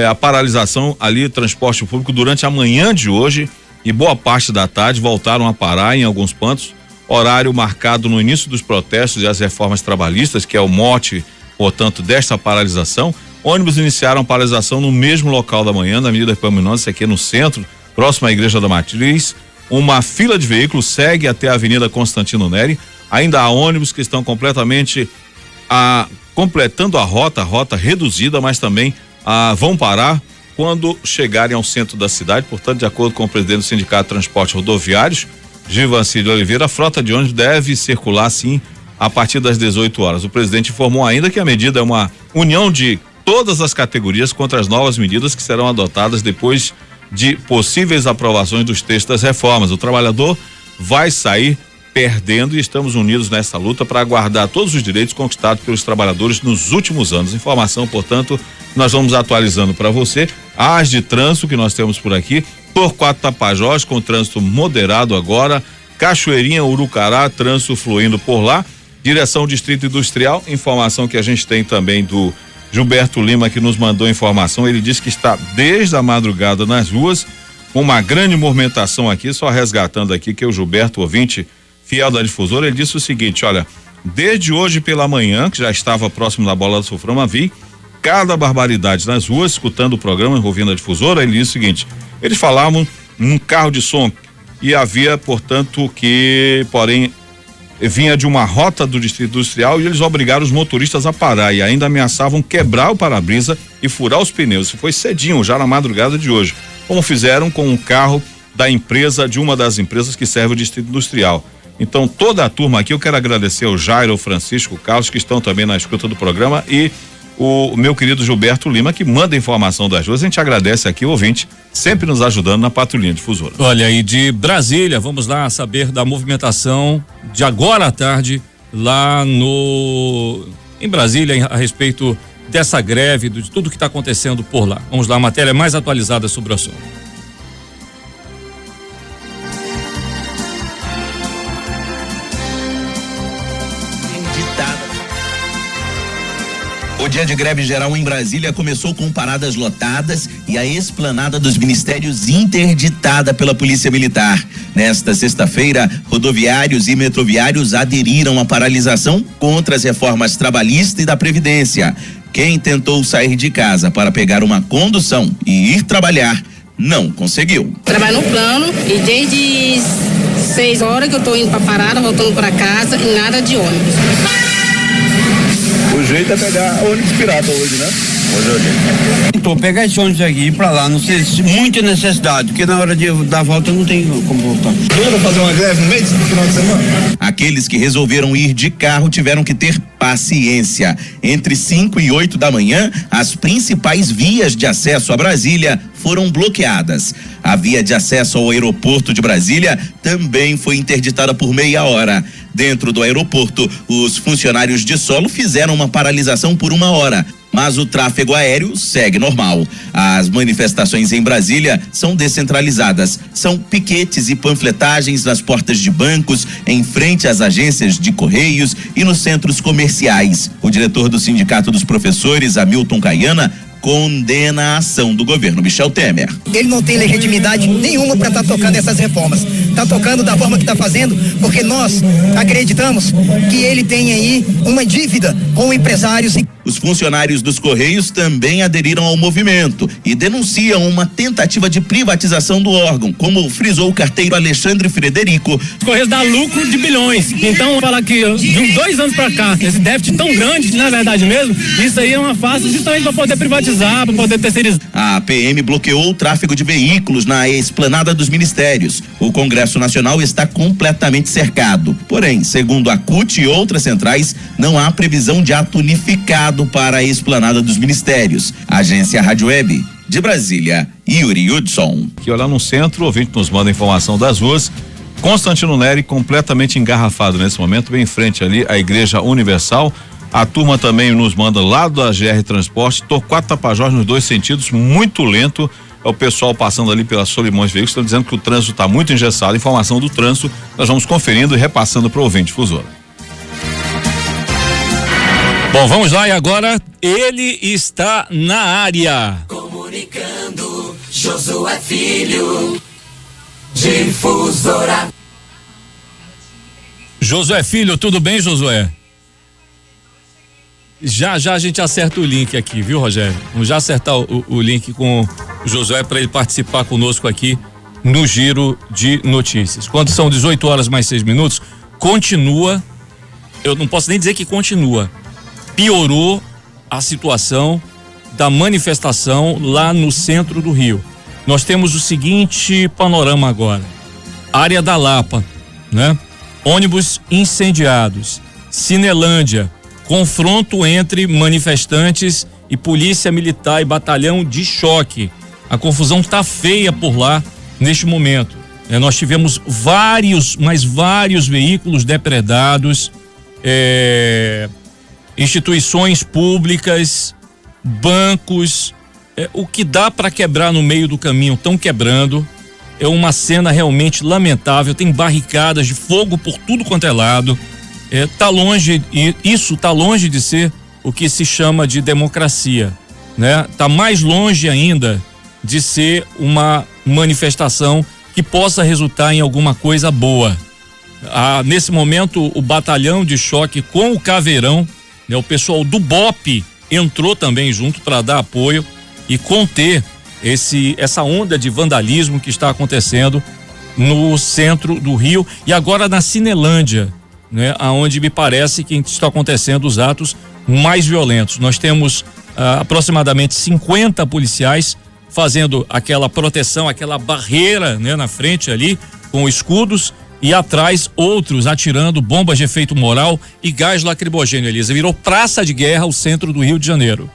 A paralisação ali, transporte público, durante a manhã de hoje e boa parte da tarde voltaram a parar em alguns pontos. Horário marcado no início dos protestos e as reformas trabalhistas, que é o mote, portanto, desta paralisação. Ônibus iniciaram a paralisação no mesmo local da manhã, na Avenida Epaminondas, aqui no centro, próximo à Igreja da Matriz. Uma fila de veículos segue até a Avenida Constantino Neri. Ainda há ônibus que estão completamente completando a rota reduzida, mas também vão parar quando chegarem ao centro da cidade. Portanto, de acordo com o presidente do Sindicato de Transportes Rodoviários, Givanci de Oliveira, a frota de ônibus deve circular sim a partir das 18 horas. O presidente informou ainda que a medida é uma união de todas as categorias contra as novas medidas que serão adotadas depois de possíveis aprovações dos textos das reformas. O trabalhador vai sair perdendo e estamos unidos nessa luta para guardar todos os direitos conquistados pelos trabalhadores nos últimos anos. Informação, portanto, nós vamos atualizando para você. As de trânsito que nós temos por aqui. Torquato Tapajós, com trânsito moderado agora. Cachoeirinha, Urucará, trânsito fluindo por lá. Direção Distrito Industrial, informação que a gente tem também do Gilberto Lima, que nos mandou informação. Ele disse que está desde a madrugada nas ruas, com uma grande movimentação aqui, só resgatando aqui que o Gilberto, ouvinte fiel da Difusora, ele disse o seguinte: olha, desde hoje pela manhã, que já estava próximo da Bola do Suframa, vi cada barbaridade nas ruas, escutando o programa, ouvindo a Difusora. Ele disse o seguinte: eles falavam num carro de som e havia, portanto, porém, vinha de uma rota do Distrito Industrial e eles obrigaram os motoristas a parar e ainda ameaçavam quebrar o para-brisa e furar os pneus. Isso foi cedinho, já na madrugada de hoje, como fizeram com um carro da empresa, de uma das empresas que serve o Distrito Industrial. Então, toda a turma aqui, eu quero agradecer ao Jairo, ao Francisco, o Carlos, que estão também na escuta do programa, e o meu querido Gilberto Lima, que manda informação das ruas. A gente agradece aqui o ouvinte, sempre nos ajudando na patrulhinha difusora. Olha aí, de Brasília, vamos lá saber da movimentação de agora à tarde lá em Brasília, a respeito dessa greve, de tudo que está acontecendo por lá. Vamos lá, a matéria mais atualizada sobre o assunto. O dia de greve geral em Brasília começou com paradas lotadas e a esplanada dos ministérios interditada pela Polícia Militar. Nesta sexta-feira, rodoviários e metroviários aderiram à paralisação contra as reformas trabalhista e da Previdência. Quem tentou sair de casa para pegar uma condução e ir trabalhar, não conseguiu. Trabalho no plano e desde 6 horas que eu tô indo pra parada, voltando para casa e nada de ônibus. O jeito é pegar ônibus pirata hoje, né? Hoje é o jeito. Então, pegar esse ônibus aqui e ir pra lá, não sei se muita necessidade, porque na hora de dar volta não tem como voltar. Dura fazer uma greve no meio do final de semana? Aqueles que resolveram ir de carro tiveram que ter paciência. Entre 5 e 8 da manhã, as principais vias de acesso a Brasília foram bloqueadas. A via de acesso ao aeroporto de Brasília também foi interditada por meia hora. Dentro do aeroporto, os funcionários de solo fizeram uma paralisação por 1 hora, mas o tráfego aéreo segue normal. As manifestações em Brasília são descentralizadas. São piquetes e panfletagens nas portas de bancos, em frente às agências de correios e nos centros comerciais. O diretor do Sindicato dos Professores, Hamilton Caiana, condena a ação do governo Michel Temer. Ele não tem legitimidade nenhuma para estar tocando essas reformas. tá tocando da forma que tá fazendo, porque nós acreditamos que ele tem aí uma dívida com empresários. Os funcionários dos Correios também aderiram ao movimento e denunciam uma tentativa de privatização do órgão, como frisou o carteiro Alexandre Frederico. Os Correios dão lucro de bilhões, então falar que de uns 2 anos para cá, esse déficit tão grande, na verdade mesmo, isso aí é uma farsa justamente para poder privatizar, para poder terceirizar. A PM bloqueou o tráfego de veículos na esplanada dos ministérios. O Congresso Nacional está completamente cercado. Porém, segundo a CUT e outras centrais, não há previsão de ato unificado para a esplanada dos ministérios. Agência Rádio Web de Brasília, Yuri Hudson. Aqui olha no centro, o ouvinte nos manda informação das ruas. Constantino Neri completamente engarrafado nesse momento, bem em frente ali à Igreja Universal. A turma também nos manda lá da GR Transporte, Torquato Tapajós nos 2 sentidos, muito lento. É o pessoal passando ali pela Solimões Veículos, estão dizendo que o trânsito está muito engessado. Informação do trânsito, nós vamos conferindo e repassando para o ouvinte Difusora. Bom, vamos lá e agora ele está na área. Comunicando, Josué Filho, Difusora. Josué Filho, tudo bem, Josué? Já a gente acerta o link aqui, viu, Rogério? Vamos já acertar o link com o Josué para ele participar conosco aqui no Giro de Notícias. Quando são 18h mais 6 minutos, continua, eu não posso nem dizer que continua, piorou a situação da manifestação lá no centro do Rio. Nós temos o seguinte panorama agora: área da Lapa, né? Ônibus incendiados, Cinelândia, confronto entre manifestantes e polícia militar e batalhão de choque. A confusão tá feia por lá neste momento. Nós tivemos vários veículos depredados, instituições públicas, bancos, o que dá para quebrar no meio do caminho estão quebrando. É uma cena realmente lamentável, tem barricadas de fogo por tudo quanto é lado. Isso tá longe de ser o que se chama de democracia, né? Tá mais longe ainda de ser uma manifestação que possa resultar em alguma coisa boa. Nesse momento, o batalhão de choque com o Caveirão, né? O pessoal do BOPE entrou também junto para dar apoio e conter essa onda de vandalismo que está acontecendo no centro do Rio e agora na Cinelândia, né? Aonde me parece que estão acontecendo os atos mais violentos. Nós temos aproximadamente 50 policiais fazendo aquela proteção, aquela barreira, né? Na frente ali com escudos e atrás outros atirando bombas de efeito moral e gás lacrimogêneo, Elisa. Virou praça de guerra o centro do Rio de Janeiro.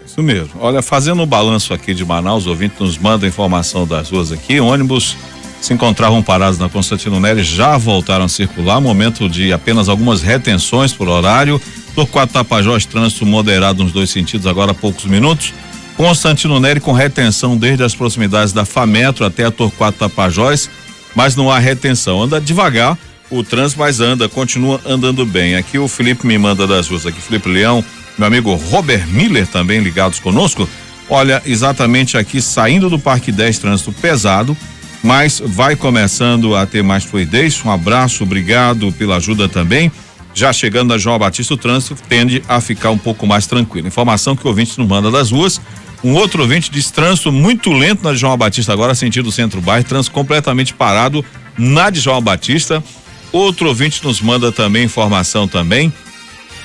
Isso mesmo. Olha, fazendo um balanço aqui de Manaus, o ouvinte nos manda informação das ruas aqui. Ônibus se encontravam parados na Constantino Neri, já voltaram a circular. Momento de apenas algumas retenções por horário. Torquato Tapajós, trânsito moderado nos 2 sentidos, agora há poucos minutos. Constantino Neri com retenção desde as proximidades da FAMetro até a Torquato Tapajós, mas não há retenção. Anda devagar o trânsito, mas continua andando bem. Aqui o Felipe me manda das ruas, aqui Felipe Leão, meu amigo Robert Miller também ligados conosco. Olha, exatamente aqui saindo do Parque 10, trânsito pesado, mas vai começando a ter mais fluidez. Um abraço, obrigado pela ajuda também. Já chegando na João Batista, o trânsito tende a ficar um pouco mais tranquilo. Informação que o ouvinte nos manda das ruas. Um outro ouvinte diz trânsito muito lento na João Batista, agora sentido centro-bairro, trânsito completamente parado na de João Batista. Outro ouvinte nos manda também informação também,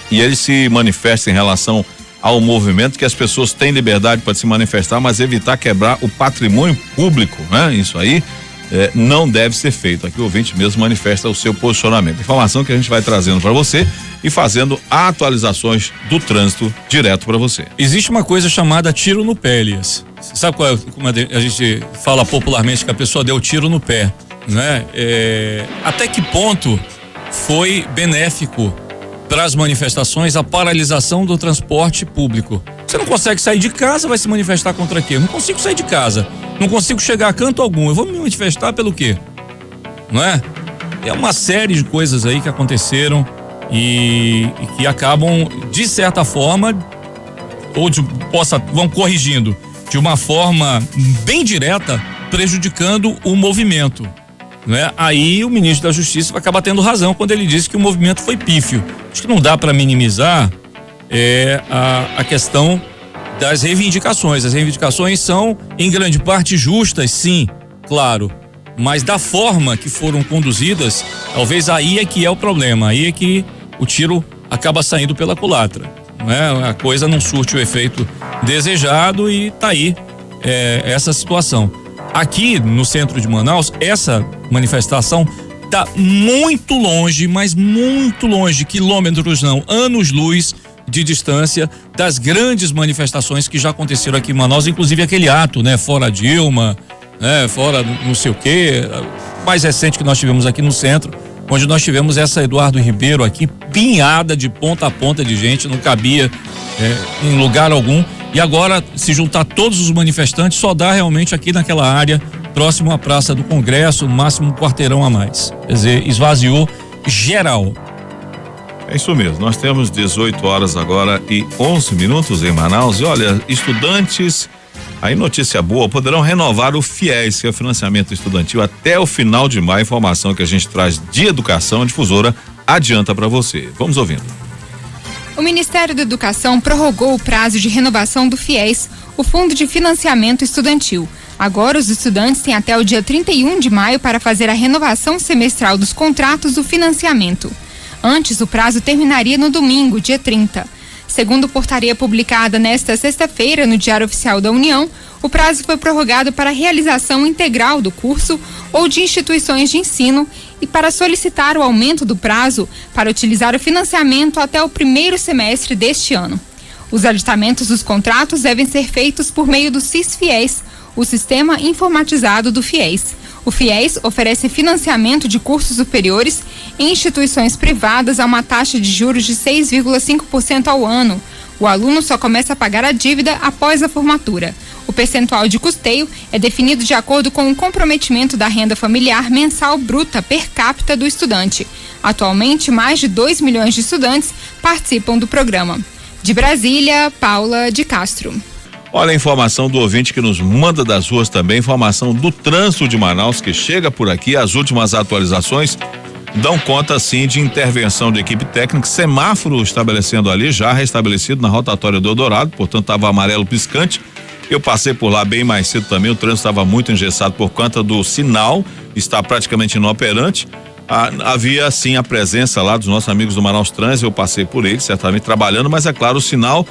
e ele se manifesta em relação ao movimento, que as pessoas têm liberdade para se manifestar, mas evitar quebrar o patrimônio público, né? Isso aí não deve ser feito. Aqui o ouvinte mesmo manifesta o seu posicionamento. Informação que a gente vai trazendo para você e fazendo atualizações do trânsito direto para você. Existe uma coisa chamada tiro no pé, Elias. Sabe como a gente fala popularmente que a pessoa deu tiro no pé, né? Até que ponto foi benéfico para as manifestações a paralisação do transporte público? Você não consegue sair de casa, vai se manifestar contra quê? Eu não consigo sair de casa, não consigo chegar a canto algum, eu vou me manifestar pelo quê? Não é? É uma série de coisas aí que aconteceram e que acabam, de certa forma, vão corrigindo de uma forma bem direta, prejudicando o movimento. né? Aí o ministro da Justiça vai acabar tendo razão quando ele diz que o movimento foi pífio. Acho que não dá para minimizar a questão das reivindicações. As reivindicações são em grande parte justas, sim, claro, mas da forma que foram conduzidas, talvez aí é que é o problema, aí é que o tiro acaba saindo pela culatra, né? A coisa não surte o efeito desejado e tá aí essa situação. Aqui no centro de Manaus, essa manifestação está muito longe, mas muito longe, quilômetros não, anos-luz de distância das grandes manifestações que já aconteceram aqui em Manaus, inclusive aquele ato, né? Fora Dilma, né? Fora não sei o quê, mais recente que nós tivemos aqui no centro, onde nós tivemos essa Eduardo Ribeiro aqui, pinhada de ponta a ponta de gente, não cabia em lugar algum. E agora, se juntar todos os manifestantes, só dá realmente aqui naquela área, próximo à Praça do Congresso, no máximo um quarteirão a mais. Quer dizer, esvaziou geral. É isso mesmo, nós temos 18 horas agora e 11 minutos em Manaus. E olha, estudantes, aí notícia boa, poderão renovar o FIES, que é o financiamento estudantil, até o final de maio. Informação que a gente traz de Educação, a Difusora adianta para você. Vamos ouvindo. O Ministério da Educação prorrogou o prazo de renovação do FIES, o Fundo de Financiamento Estudantil. Agora, os estudantes têm até o dia 31 de maio para fazer a renovação semestral dos contratos do financiamento. Antes, o prazo terminaria no domingo, dia 30. Segundo portaria publicada nesta sexta-feira no Diário Oficial da União, o prazo foi prorrogado para a realização integral do curso ou de instituições de ensino e para solicitar o aumento do prazo para utilizar o financiamento até o primeiro semestre deste ano. Os aditamentos dos contratos devem ser feitos por meio do SIS-FIES, o Sistema Informatizado do FIES. O FIES oferece financiamento de cursos superiores em instituições privadas a uma taxa de juros de 6,5% ao ano. O aluno só começa a pagar a dívida após a formatura. O percentual de custeio é definido de acordo com o comprometimento da renda familiar mensal bruta per capita do estudante. Atualmente, mais de 2 milhões de estudantes participam do programa. De Brasília, Paula de Castro. Olha a informação do ouvinte que nos manda das ruas também, informação do trânsito de Manaus que chega por aqui. As últimas atualizações dão conta sim de intervenção de equipe técnica, semáforo estabelecendo ali, já restabelecido na rotatória do Eldorado, portanto estava amarelo piscante. Eu passei por lá bem mais cedo também, o trânsito estava muito engessado por conta do sinal, está praticamente inoperante. Havia sim a presença lá dos nossos amigos do Manaus Trans, eu passei por eles, certamente trabalhando, mas é claro, o sinal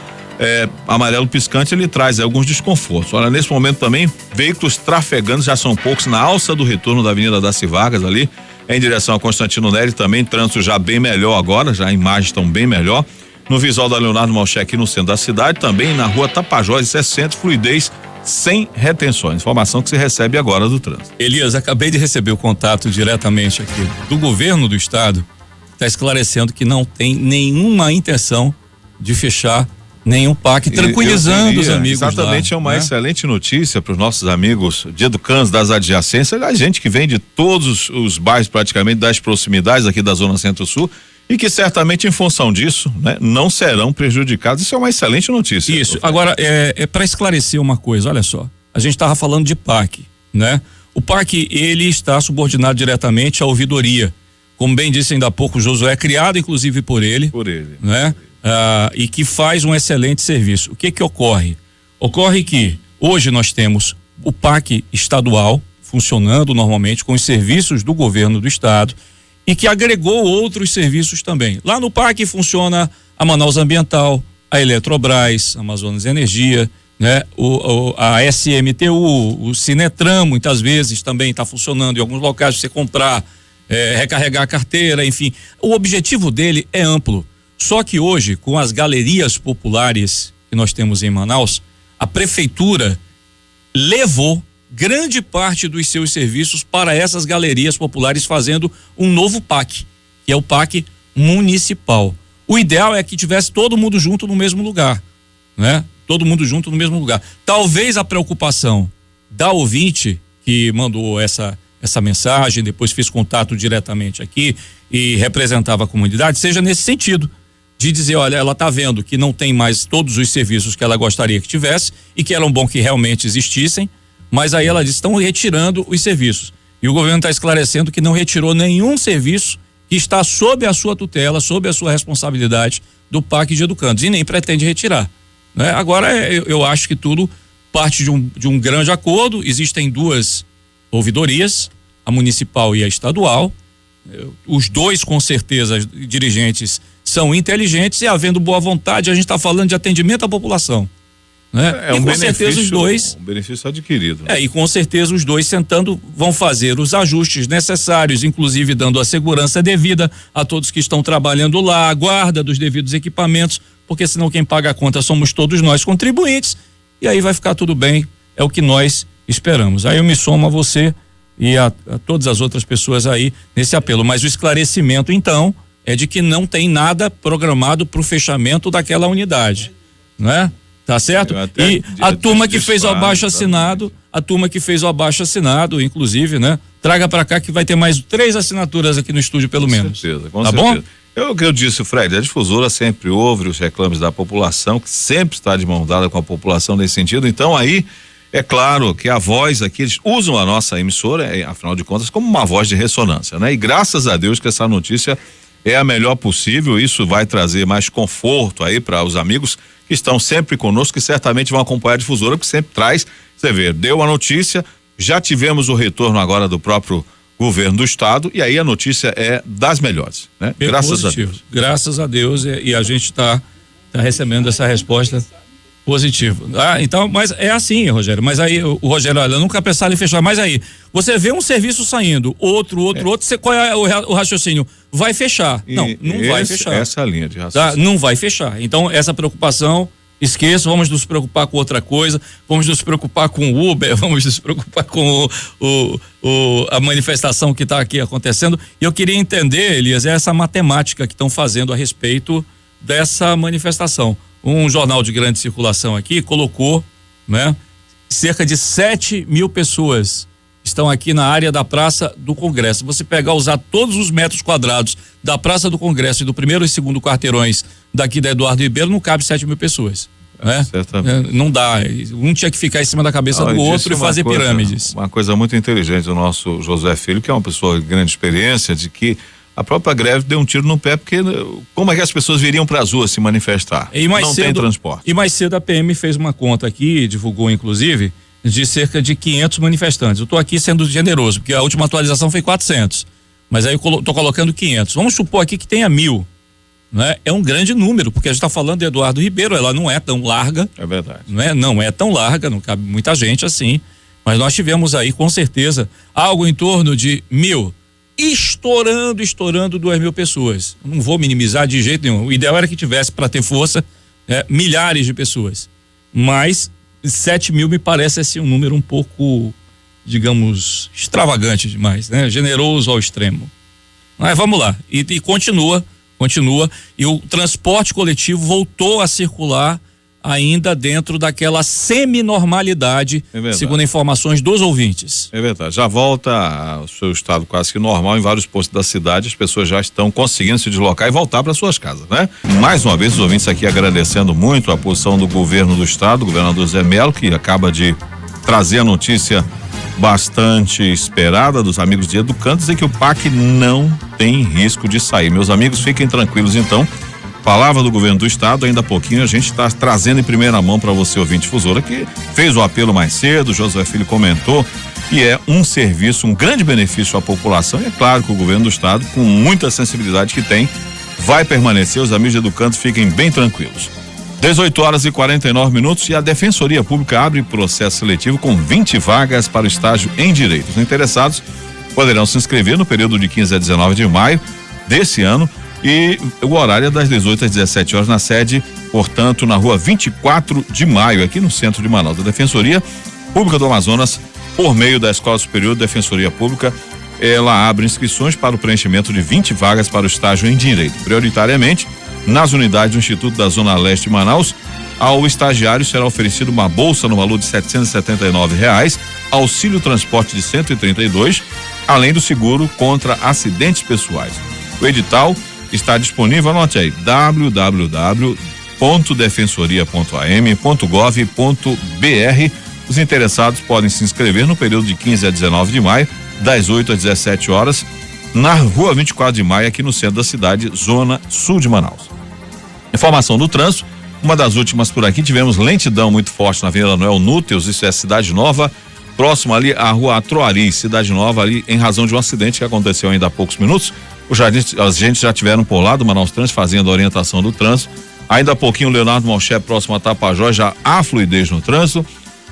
amarelo piscante, ele traz alguns desconfortos. Olha, nesse momento também, veículos trafegando, já são poucos, na alça do retorno da Avenida Daci Vargas ali, em direção a Constantino Nery, também trânsito já bem melhor agora, já imagens estão bem melhor. No visual da Leonardo Malcher aqui no centro da cidade, também na rua Tapajós 60, fluidez sem retenções. Informação que se recebe agora do trânsito. Elias, acabei de receber o contato diretamente aqui do governo do estado, está esclarecendo que não tem nenhuma intenção de fechar nenhum PAC, tranquilizando os amigos. Exatamente, lá, é uma né? excelente notícia para os nossos amigos de educandos das adjacências, a gente que vem de todos os bairros praticamente, das proximidades aqui da Zona Centro-Sul, e que certamente em função disso, né, não serão prejudicados. Isso é uma excelente notícia. Isso. Agora, para esclarecer uma coisa, olha só, a gente estava falando de PAC, né? O PAC, ele está subordinado diretamente à ouvidoria. Como bem disse ainda há pouco o Josué, é criado inclusive por ele. Né? E que faz um excelente serviço. O que ocorre? Ocorre que hoje nós temos o PAC estadual funcionando normalmente com os serviços do governo do estado e que agregou outros serviços também. Lá no PAC funciona a Manaus Ambiental, a Eletrobras, a Amazonas Energia, né? A SMTU, o Sinetram, muitas vezes também está funcionando em alguns locais, você comprar, recarregar a carteira, enfim. O objetivo dele é amplo. Só que hoje, com as galerias populares que nós temos em Manaus, a prefeitura levou grande parte dos seus serviços para essas galerias populares, fazendo um novo PAC, que é o PAC municipal. O ideal é que tivesse todo mundo junto no mesmo lugar, né? Todo mundo junto no mesmo lugar. Talvez a preocupação da ouvinte que mandou essa mensagem, depois fez contato diretamente aqui e representava a comunidade, seja nesse sentido, de dizer, olha, ela está vendo que não tem mais todos os serviços que ela gostaria que tivesse e que eram bom que realmente existissem, mas aí ela diz, estão retirando os serviços. E o governo está esclarecendo que não retirou nenhum serviço que está sob a sua tutela, sob a sua responsabilidade do PAC de Educandos, e nem pretende retirar, né? Agora, eu acho que tudo parte de um grande acordo. Existem duas ouvidorias, a municipal e a estadual. Os dois, com certeza, dirigentes são inteligentes, e havendo boa vontade, a gente está falando de atendimento à população, né? E com certeza os dois. Um benefício adquirido. Né? E com certeza os dois, sentando, vão fazer os ajustes necessários, inclusive dando a segurança devida a todos que estão trabalhando lá, a guarda dos devidos equipamentos, porque senão quem paga a conta somos todos nós, contribuintes, e aí vai ficar tudo bem, é o que nós esperamos. Aí eu me somo a você e a todas as outras pessoas aí nesse apelo, mas o esclarecimento então é de que não tem nada programado para o fechamento daquela unidade, né? Tá certo? E a turma que fez o abaixo assinado, inclusive, né? Traga para cá que vai ter mais 3 assinaturas aqui no estúdio, pelo menos. Com certeza. Bom? O que eu disse, Fred, a difusora sempre ouve os reclames da população, que sempre está de mão dada com a população nesse sentido. Então aí, é claro que a voz aqui, eles usam a nossa emissora, afinal de contas, como uma voz de ressonância, né? E graças a Deus que essa notícia é a melhor possível. Isso vai trazer mais conforto aí para os amigos que estão sempre conosco, que certamente vão acompanhar a difusora, que sempre traz, você vê, deu a notícia, já tivemos o retorno agora do próprio governo do estado, e aí a notícia é das melhores, né? Graças a Deus. Graças a Deus, e a gente tá recebendo essa resposta positiva. Então, mas é assim, Rogério, mas aí o Rogério, olha, nunca pensaram em fechar, mas aí, você vê um serviço saindo, outro, qual é o raciocínio? Vai fechar. Não vai fechar. Essa é a linha de raciocínio. Tá? Não vai fechar. Então, essa preocupação, esqueça, vamos nos preocupar com outra coisa, vamos nos preocupar com o Uber, vamos nos preocupar com a manifestação que está aqui acontecendo. E eu queria entender, Elias, essa matemática que estão fazendo a respeito dessa manifestação. Um jornal de grande circulação aqui colocou, né, cerca de 7 mil pessoas estão aqui na área da Praça do Congresso. Você usar todos os metros quadrados da Praça do Congresso e do primeiro e segundo quarteirões daqui da Eduardo Ribeiro, não cabe 7 mil pessoas. Né? Não dá. Um tinha que ficar em cima da cabeça do outro e fazer pirâmides. Uma coisa muito inteligente do nosso Josué Filho, que é uma pessoa de grande experiência, de que a própria greve deu um tiro no pé, porque como é que as pessoas viriam para as ruas se manifestar? Não tem transporte. E mais cedo a PM fez uma conta aqui, divulgou inclusive, de cerca de 500 manifestantes. Eu estou aqui sendo generoso, porque a última atualização foi 400, mas aí eu estou colocando 500. Vamos supor aqui que tenha 1000, né? É um grande número, porque a gente está falando de Eduardo Ribeiro, ela não é tão larga. É verdade. Não é tão larga, não cabe muita gente assim, mas nós tivemos aí com certeza algo em torno de 1000. Estourando 2.000 pessoas. Não vou minimizar de jeito nenhum. O ideal era que tivesse, para ter força, milhares de pessoas. Mas 7 mil me parece assim um número um pouco, digamos, extravagante demais, né? Generoso ao extremo. Mas vamos lá. E continua. E o transporte coletivo voltou a circular ainda dentro daquela semi-normalidade, segundo informações dos ouvintes. É verdade, já volta ao seu estado quase que normal em vários postos da cidade, as pessoas já estão conseguindo se deslocar e voltar para suas casas, né? Mais uma vez os ouvintes aqui agradecendo muito a posição do governo do estado, o governador Zé Melo, que acaba de trazer a notícia bastante esperada dos amigos de Educandos, e que o PAC não tem risco de sair. Meus amigos, fiquem tranquilos então. Palavra do governo do estado, ainda há pouquinho a gente está trazendo em primeira mão para você, ouvinte difusora, que fez o apelo mais cedo, Josué Filho comentou, e é um serviço, um grande benefício à população, e é claro que o governo do estado, com muita sensibilidade que tem, vai permanecer. Os amigos de Educandos fiquem bem tranquilos. 18h49 e a Defensoria Pública abre processo seletivo com 20 vagas para o estágio em Direito. Os interessados poderão se inscrever no período de 15 a 19 de maio desse ano, e o horário é das 18 às 17 horas na sede, portanto, na rua 24 de maio, aqui no centro de Manaus. A Defensoria Pública do Amazonas, por meio da Escola Superior de Defensoria Pública, ela abre inscrições para o preenchimento de 20 vagas para o estágio em Direito. Prioritariamente, nas unidades do Instituto da Zona Leste de Manaus, ao estagiário será oferecido uma bolsa no valor de R$ 779, auxílio transporte de 132, além do seguro contra acidentes pessoais. O edital está disponível, anote aí, www.defensoria.am.gov.br. Os interessados podem se inscrever no período de 15 a 19 de maio das 8 às 17 horas, na rua 24 de maio, aqui no centro da cidade, zona sul de Manaus. Informação do trânsito, uma das últimas por aqui, tivemos lentidão muito forte na Avenida Noel Núteus, isso é Cidade Nova, próximo ali à rua Atroari, Cidade Nova, ali em razão de um acidente que aconteceu ainda há poucos minutos. Os agentes já tiveram por lá do Manaus Trânsito fazendo a orientação do trânsito. Ainda há pouquinho, Leonardo Malché, próximo a Tapajós, já há fluidez no trânsito.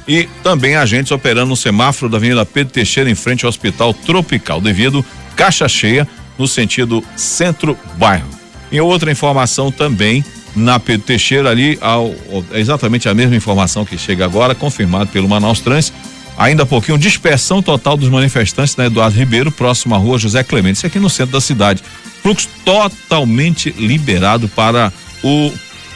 E também agentes operando no semáforo da Avenida Pedro Teixeira, em frente ao Hospital Tropical, devido caixa cheia no sentido centro-bairro. E outra informação também na Pedro Teixeira, ali, exatamente a mesma informação que chega agora, confirmado pelo Manaus Trânsito. Ainda há pouquinho, dispersão total dos manifestantes na Eduardo Ribeiro, próximo à rua José Clemente, isso aqui no centro da cidade. Fluxo totalmente liberado para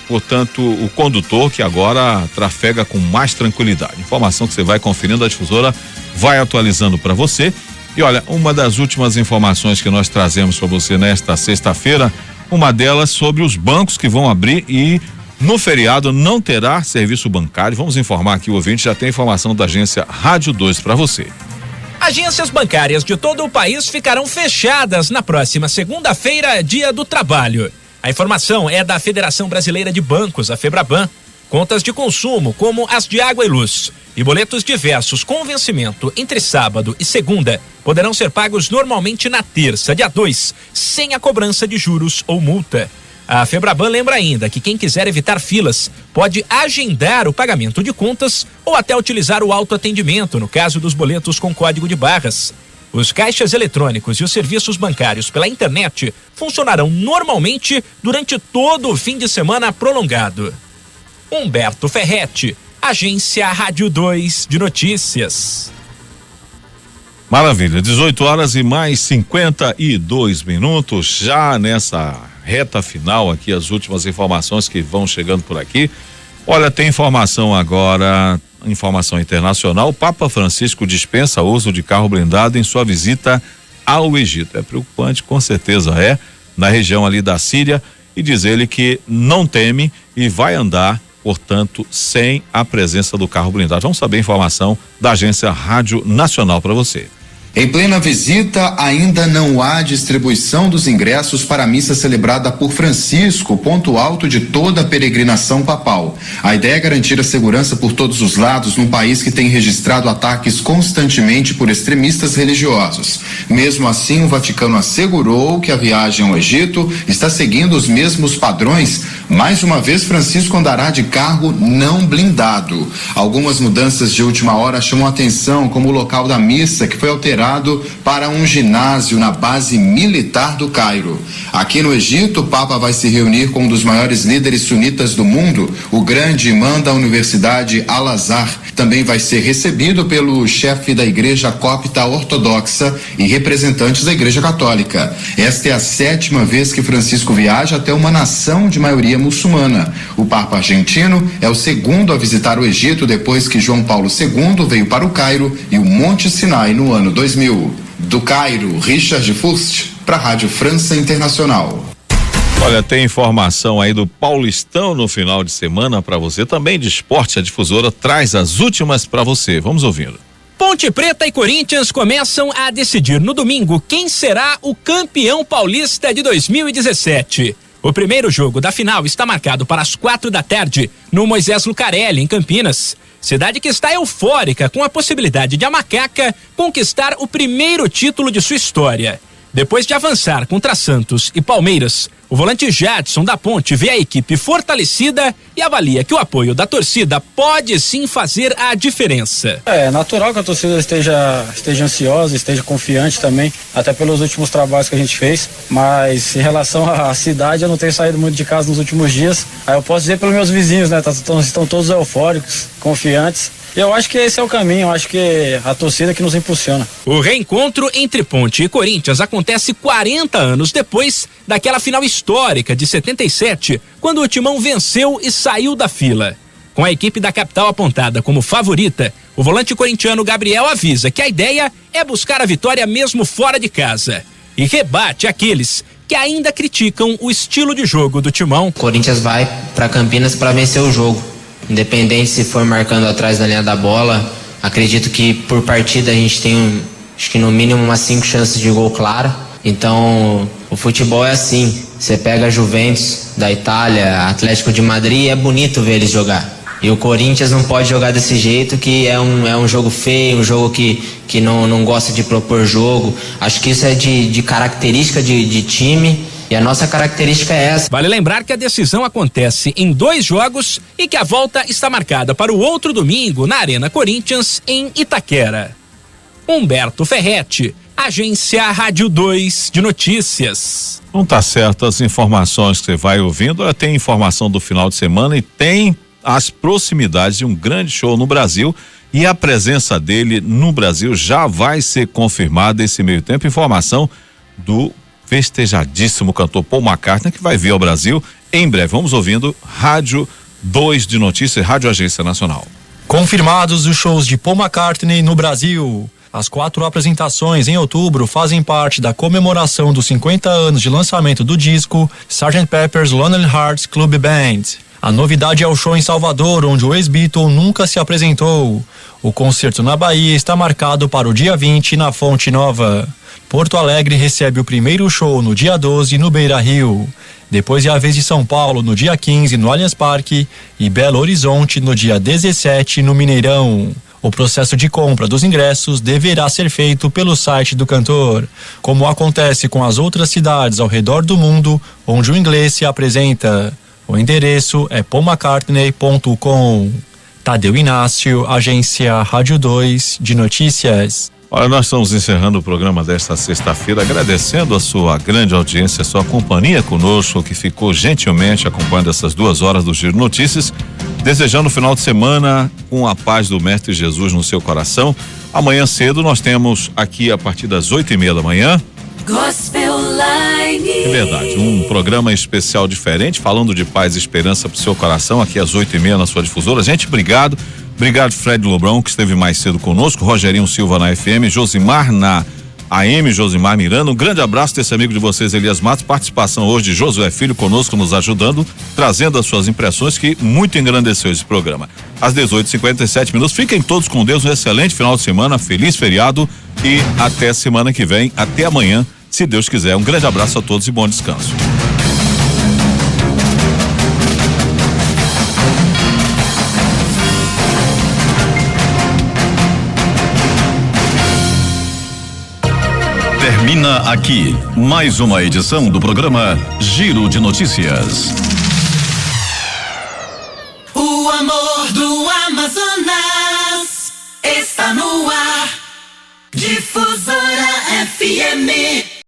portanto, o condutor, que agora trafega com mais tranquilidade. Informação que você vai conferindo, a Difusora vai atualizando para você. E olha, uma das últimas informações que nós trazemos para você nesta sexta-feira, uma delas sobre os bancos que vão abrir e no feriado não terá serviço bancário. Vamos informar aqui o ouvinte, já tem informação da agência Rádio 2 para você. Agências bancárias de todo o país ficarão fechadas na próxima segunda-feira, dia do trabalho. A informação é da Federação Brasileira de Bancos, a FEBRABAN. Contas de consumo, como as de água e luz, e boletos diversos com vencimento entre sábado e segunda, poderão ser pagos normalmente na terça, dia 2, sem a cobrança de juros ou multa. A FEBRABAN lembra ainda que quem quiser evitar filas pode agendar o pagamento de contas ou até utilizar o autoatendimento, no caso dos boletos com código de barras. Os caixas eletrônicos e os serviços bancários pela internet funcionarão normalmente durante todo o fim de semana prolongado. Humberto Ferretti, Agência Rádio 2 de Notícias. Maravilha, 18 horas e mais 52 minutos, já nessa reta final aqui, as últimas informações que vão chegando por aqui. Olha, tem informação agora, informação internacional. O Papa Francisco dispensa o uso de carro blindado em sua visita ao Egito. É preocupante, com certeza na região ali da Síria, e diz ele que não teme e vai andar, portanto, sem a presença do carro blindado. Vamos saber a informação da agência Rádio Nacional para você. Em plena visita, ainda não há distribuição dos ingressos para a missa celebrada por Francisco, ponto alto de toda a peregrinação papal. A ideia é garantir a segurança por todos os lados num país que tem registrado ataques constantemente por extremistas religiosos. Mesmo assim, o Vaticano assegurou que a viagem ao Egito está seguindo os mesmos padrões. Mais uma vez, Francisco andará de carro não blindado. Algumas mudanças de última hora chamam a atenção, como o local da missa, que foi alterado para um ginásio na base militar do Cairo. Aqui no Egito, o Papa vai se reunir com um dos maiores líderes sunitas do mundo, o grande imã da Universidade Al-Azhar. Também vai ser recebido pelo chefe da Igreja Copta Ortodoxa e representantes da Igreja Católica. Esta é a 7ª vez que Francisco viaja até uma nação de maioria muçulmana. O Papa argentino é o segundo a visitar o Egito depois que João Paulo II veio para o Cairo e o Monte Sinai no ano 2000. Do Cairo, Richard Fust, para a Rádio França Internacional. Olha, tem informação aí do Paulistão no final de semana para você, também de esporte. A Difusora traz as últimas para você. Vamos ouvindo. Ponte Preta e Corinthians começam a decidir no domingo quem será o campeão paulista de 2017. O primeiro jogo da final está marcado para as 16h no Moisés Lucarelli, em Campinas. Cidade que está eufórica com a possibilidade de a Macaca conquistar o primeiro título de sua história. Depois de avançar contra Santos e Palmeiras, o volante Jadson da Ponte vê a equipe fortalecida e avalia que o apoio da torcida pode sim fazer a diferença. É natural que a torcida esteja ansiosa, esteja confiante também, até pelos últimos trabalhos que a gente fez, mas em relação à cidade, eu não tenho saído muito de casa nos últimos dias. Aí eu posso dizer pelos meus vizinhos, né? Estão todos eufóricos, confiantes. Eu acho que esse é o caminho, eu acho que a torcida que nos impulsiona. O reencontro entre Ponte e Corinthians acontece 40 anos depois daquela final histórica de 77, quando o Timão venceu e saiu da fila. Com a equipe da capital apontada como favorita, o volante corintiano Gabriel avisa que a ideia é buscar a vitória mesmo fora de casa. E rebate aqueles que ainda criticam o estilo de jogo do Timão. O Corinthians vai para Campinas para vencer o jogo. Independente se for marcando atrás da linha da bola, acredito que por partida a gente tem acho que no mínimo umas 5 chances de gol claro. Então, o futebol é assim, você pega a Juventus da Itália, Atlético de Madrid, é bonito ver eles jogar. E o Corinthians não pode jogar desse jeito, que é um jogo feio, um jogo que não gosta de propor jogo. Acho que isso é de característica de time, e a nossa característica é essa. Vale lembrar que a decisão acontece em 2 jogos e que a volta está marcada para o outro domingo na Arena Corinthians, em Itaquera. Humberto Ferretti, Agência Rádio 2 de Notícias. Não tá certo as informações que você vai ouvindo, tem informação do final de semana e tem as proximidades de um grande show no Brasil, e a presença dele no Brasil já vai ser confirmada esse meio tempo. Informação do festejadíssimo cantor Paul McCartney, que vai vir ao Brasil em breve. Vamos ouvindo Rádio 2 de Notícias, Rádio Agência Nacional. Confirmados os shows de Paul McCartney no Brasil. As 4 apresentações em outubro fazem parte da comemoração dos 50 anos de lançamento do disco Sgt. Pepper's Lonely Hearts Club Band. A novidade é o show em Salvador, onde o ex-Beatle nunca se apresentou. O concerto na Bahia está marcado para o dia 20 na Fonte Nova. Porto Alegre recebe o primeiro show no dia 12 no Beira-Rio. Depois é a vez de São Paulo no dia 15 no Allianz Parque e Belo Horizonte no dia 17 no Mineirão. O processo de compra dos ingressos deverá ser feito pelo site do cantor, como acontece com as outras cidades ao redor do mundo onde o inglês se apresenta. O endereço é paulmccartney.com. Tadeu Inácio, Agência Rádio 2 de Notícias. Olha, nós estamos encerrando o programa desta sexta-feira, agradecendo a sua grande audiência, a sua companhia conosco, que ficou gentilmente acompanhando essas 2 horas do Giro de Notícias, desejando o final de semana com a paz do Mestre Jesus no seu coração. Amanhã cedo nós temos aqui, a partir das 8:30 da manhã, Gospel Line. É verdade, um programa especial diferente, falando de paz e esperança pro seu coração, aqui às 8:30 na sua difusora. Gente, obrigado Fred Lobrão, que esteve mais cedo conosco, Rogerinho Silva na FM, Josimar na AM, Josimar Miranda. Um grande abraço desse amigo de vocês, Elias Matos. Participação hoje de Josué Filho conosco, nos ajudando, trazendo as suas impressões, que muito engrandeceu esse programa. Às 18:57, fiquem todos com Deus, um excelente final de semana, feliz feriado e até semana que vem, até amanhã, se Deus quiser. Um grande abraço a todos e bom descanso. Termina aqui mais uma edição do programa Giro de Notícias. O amor do Amazonas está no ar. Difusora FM.